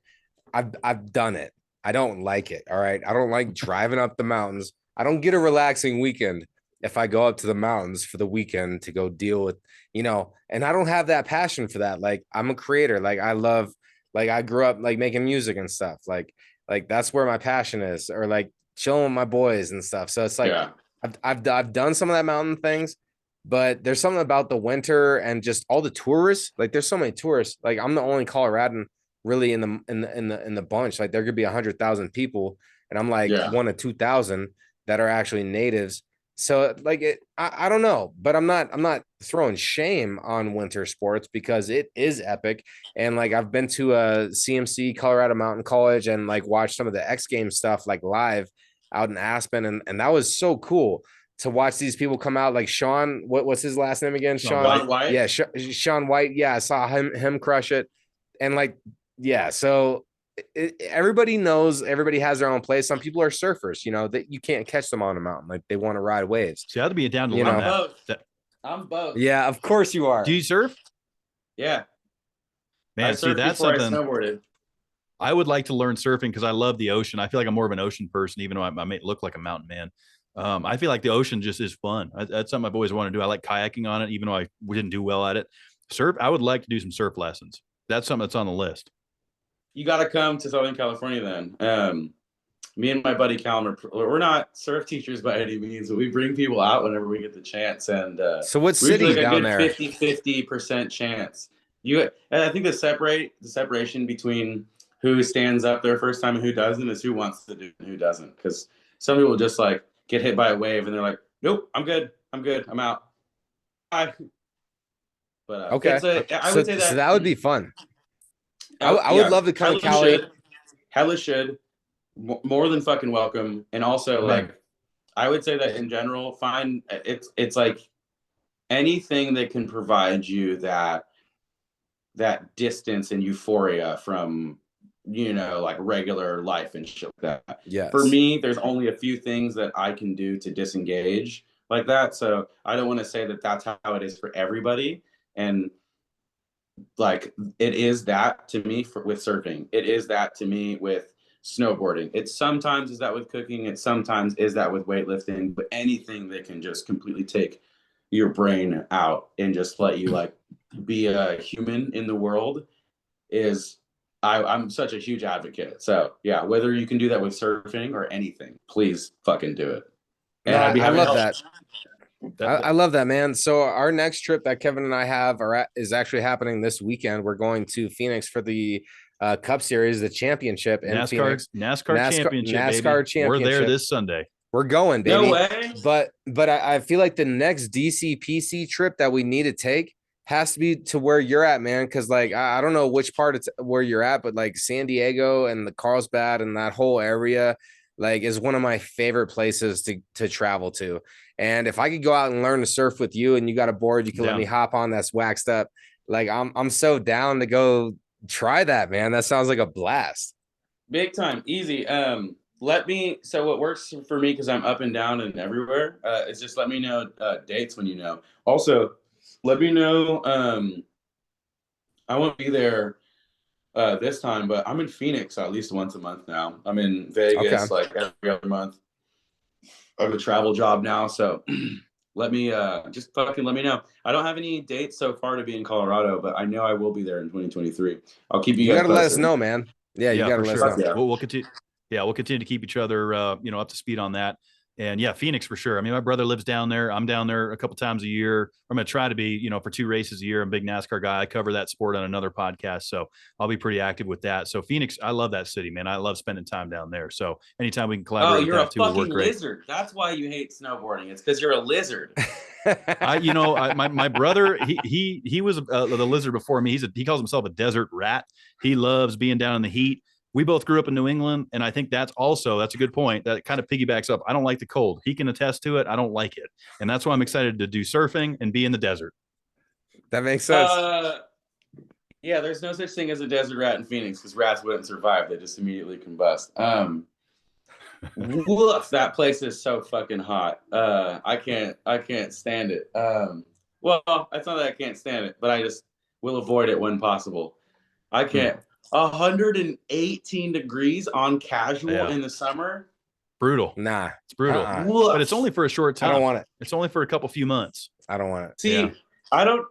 I've done it. I don't like it. All right. I don't like driving up the mountains. I don't get a relaxing weekend if I go up to the mountains for the weekend to go deal with, and I don't have that passion for that. Like I'm a creator. Like I grew up like making music and stuff. Like that's where my passion is, or like chilling with my boys and stuff. So it's like, yeah. I've done some of that mountain things, but there's something about the winter and just all the tourists. Like there's so many tourists. Like I'm the only Coloradan really in the bunch. Like there could be 100,000 people, and I'm like 1 to 2,000 that are actually natives. So like I don't know, but I'm not throwing shame on winter sports because it is epic. And like I've been to a CMC Colorado Mountain College and like watched some of the X Games stuff like live out in Aspen, and that was so cool to watch these people come out. Like Shawn, what's his last name again? Shawn White. Yeah, Shawn White. Yeah, I saw him crush it, and like. Yeah, so everybody knows everybody has their own place. Some people are surfers, that you can't catch them on a mountain. Like they want to ride waves. See, I'd be down to learn that. I'm both. Yeah, of course you are. Do you surf? Yeah, man. See, that's something. I would like to learn surfing because I love the ocean. I feel like I'm more of an ocean person, even though I may look like a mountain man. I feel like the ocean just is fun. That's something I've always wanted to do. I like kayaking on it, even though I didn't do well at it. Surf. I would like to do some surf lessons. That's something that's on the list. You got to come to Southern California then. Me and my buddy Calmer, we're not surf teachers by any means, but we bring people out whenever we get the chance. And so what city down there? 50% chance. And I think the separation between who stands up their first time and who doesn't is who wants to do it and who doesn't. Because some people just like get hit by a wave and they're like, nope, I'm good, I'm out. Bye. But okay, I would say that. So that would be fun. I would love to come to Cali. Hella should. More than fucking welcome. And also, like, I would say that in general, it's like anything that can provide you that distance and euphoria from, like regular life and shit like that. Yeah. For me, there's only a few things that I can do to disengage like that. So I don't want to say that that's how it is for everybody. And like it is that to me with surfing. It is that to me with snowboarding. It sometimes is that with cooking. It sometimes is that with weightlifting. But anything that can just completely take your brain out and just let you like be a human in the world is I'm such a huge advocate. So yeah, whether you can do that with surfing or anything, please fucking do it. And I love that. I love that, man. So our next trip that Kevin and I have is actually happening this weekend. We're going to Phoenix for the Cup Series, the championship in Phoenix. NASCAR championship, baby. We're there this Sunday. We're going, baby. No way. But I feel like the next DCPC trip that we need to take has to be to where you're at, man. Because like I don't know which part it's where you're at, but like San Diego and the Carlsbad and that whole area like is one of my favorite places to travel to. And if I could go out and learn to surf with you and you got a board, you can let me hop on that's waxed up. Like I'm so down to go try that, man. That sounds like a blast. Big time. Easy. So what works for me, because I'm up and down and everywhere, is just let me know dates when you know. Also, let me know. I won't be there this time, but I'm in Phoenix at least once a month now. I'm in Vegas like every other month. I have a travel job now, so let me just fucking let me know. I don't have any dates so far to be in Colorado, but I know I will be there in 2023. I'll keep you guys. You gotta let us know, man. Yeah, you gotta let us know. We'll continue. Yeah, we'll continue to keep each other, up to speed on that. And yeah, Phoenix for sure. I mean, my brother lives down there. I'm down there a couple times a year. I'm going to try to be, for 2 races a year. I'm a big NASCAR guy. I cover that sport on another podcast. So I'll be pretty active with that. So Phoenix, I love that city, man. I love spending time down there. So anytime we can collaborate with that too, will work great. Lizard. That's why you hate snowboarding. It's because you're a lizard. My brother, he was the lizard before me. He calls himself a desert rat. He loves being down in the heat. We both grew up in New England, and I think that's a good point. That kind of piggybacks up. I don't like the cold. He can attest to it. I don't like it, and that's why I'm excited to do surfing and be in the desert. That makes sense. Yeah, there's no such thing as a desert rat in Phoenix because rats wouldn't survive. They just immediately combust. Woof, that place is so fucking hot. I can't stand it. Well, it's not that I can't stand it, but I just will avoid it when possible. I can't. 118 degrees on casual in the summer. Brutal. Nah, it's brutal. But it's only for a short time. I don't want it. It's only for a few months. I don't want it. See,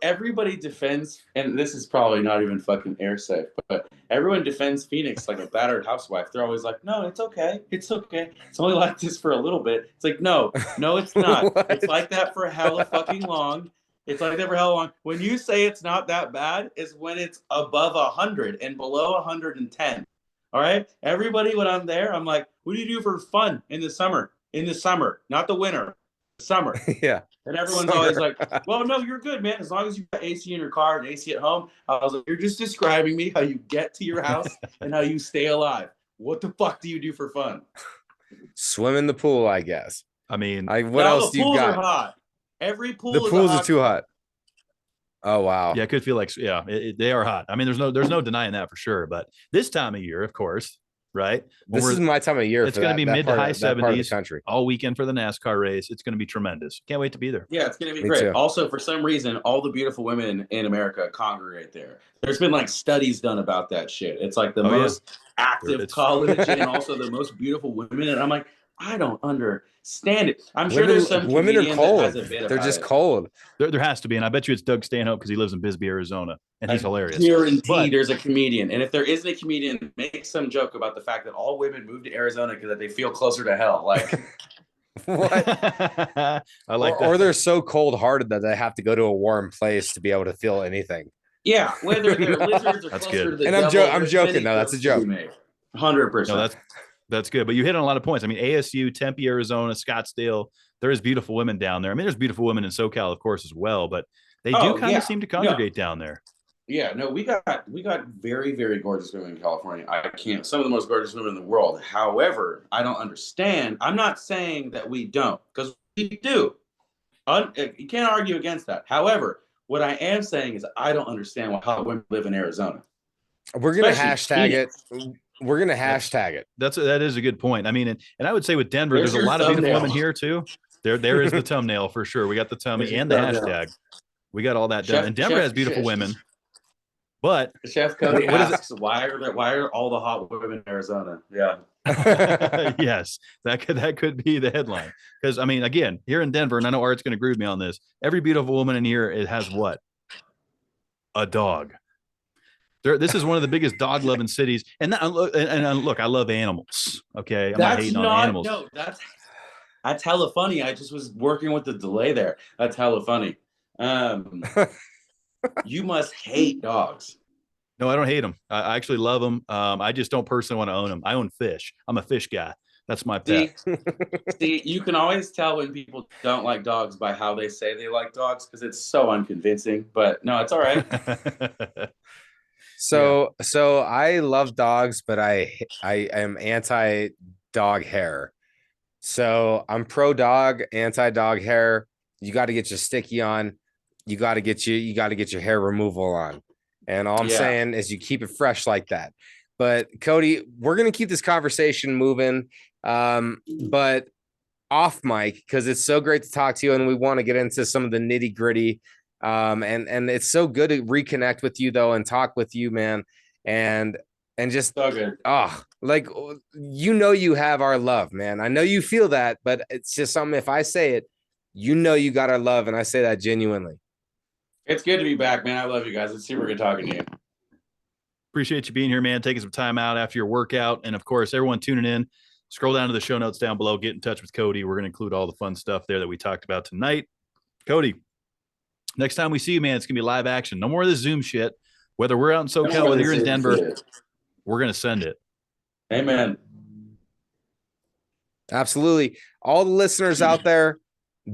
everybody defends, and this is probably not even fucking air safe, but everyone defends Phoenix like a battered housewife. They're always like, no, it's okay. It's okay. It's only like this for a little bit. It's like, no, it's not. It's like that for hella fucking long. It's like that for hella long. When you say it's not that bad is when it's above 100 and below 110. All right? Everybody, when I'm there, I'm like, what do you do for fun in the summer? In the summer, not the winter. The summer. Yeah. And everyone's always like, well, no, you're good, man. As long as you got AC in your car and AC at home. I was like, you're just describing me how you get to your house and how you stay alive. What the fuck do you do for fun? Swim in the pool, I guess. I mean, what else do you got? The pools are hot. Every pool the pools are too hot. Oh, wow. Yeah, it could feel like, they are hot. I mean, there's no denying that for sure. But this time of year, of course, right? This is my time of year. It's going to be mid to high 70s country all weekend for the NASCAR race. It's going to be tremendous. Can't wait to be there. Yeah, it's going to be great. Too. Also, for some reason, all the beautiful women in America congregate there. There's been like studies done about that shit. It's like the most active college and also the most beautiful women. And I'm like, I don't understand it. I'm sure there's some women are cold. They're just cold. There has to be, and I bet you it's Doug Stanhope because he lives in Bisbee, Arizona, and he's hilarious. Guaranteed, there's a comedian, and if there isn't a comedian, make some joke about the fact that all women move to Arizona because they feel closer to hell. Like, what? I like, or they're so cold-hearted that they have to go to a warm place to be able to feel anything. Yeah, whether they're lizards or closer to the devil. And I'm joking. No, that's a joke. 100%. No, that's good. But you hit on a lot of points. I mean, ASU, Tempe, Arizona, Scottsdale, there is beautiful women down there. I mean, there's beautiful women in SoCal, of course, as well, but they do kind of seem to congregate down there. Yeah, no, we got very, very gorgeous women in California. Some of the most gorgeous women in the world. However, I don't understand. I'm not saying that we don't, because we do. You can't argue against that. However, what I am saying is I don't understand how women live in Arizona. We're going to hashtag it. We're going to hashtag it. That is a good point. I mean, and I would say with Denver, there's a lot of beautiful women here too. There is the thumbnail for sure. We got the tummy and the hashtag. We got all that done. And Denver has beautiful women. But Chef Cody asks, why are all the hot women in Arizona? Yeah. Yes, that could be the headline. Because I mean, again, here in Denver, and I know Art's going to agree with me on this. Every beautiful woman in here, it has what? A dog. This is one of the biggest dog loving cities. And look, I love animals. Okay, I'm not hating on animals. No, that's hella funny. I just was working with the delay there. That's hella funny. You must hate dogs. No, I don't hate them. I actually love them. I just don't personally want to own them. I own fish. I'm a fish guy. That's my pet. See, you can always tell when people don't like dogs by how they say they like dogs because it's so unconvincing. But no, it's all right. So I love dogs, but I am anti dog hair. So I'm pro dog, anti dog hair. You got to get your sticky on. You got to get your hair removal on. And all I'm saying is you keep it fresh like that. But Cody, we're going to keep this conversation moving. But off mic, because it's so great to talk to you and we want to get into some of the nitty gritty. And it's so good to reconnect with you though and talk with you, man. And just so good. You have our love, man. I know you feel that, but it's just something, if I say it, you got our love, and I say that genuinely. It's good to be back, man. I love you guys. It's super good talking to you. Appreciate you being here, man. Taking some time out after your workout. And of course, everyone tuning in, scroll down to the show notes down below. Get in touch with Cody. We're going to include all the fun stuff there that we talked about tonight. Cody, next time we see you, man, it's going to be live action. No more of this Zoom shit. Whether we're out in SoCal, whether you're in Denver, we're going to send it. Amen. Absolutely. All the listeners out there,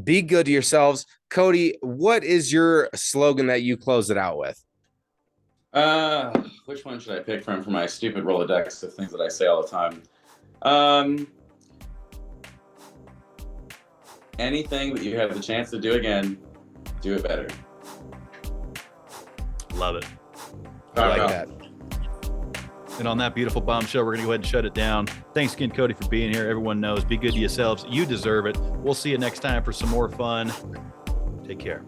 be good to yourselves. Cody, what is your slogan that you close it out with? Which one should I pick from for my stupid Rolodex of things that I say all the time? Anything that you have the chance to do again, do it better. Love it. I like that. And on that beautiful bombshell, we're going to go ahead and shut it down. Thanks again, Cody, for being here. Everyone knows, be good to yourselves. You deserve it. We'll see you next time for some more fun. Take care.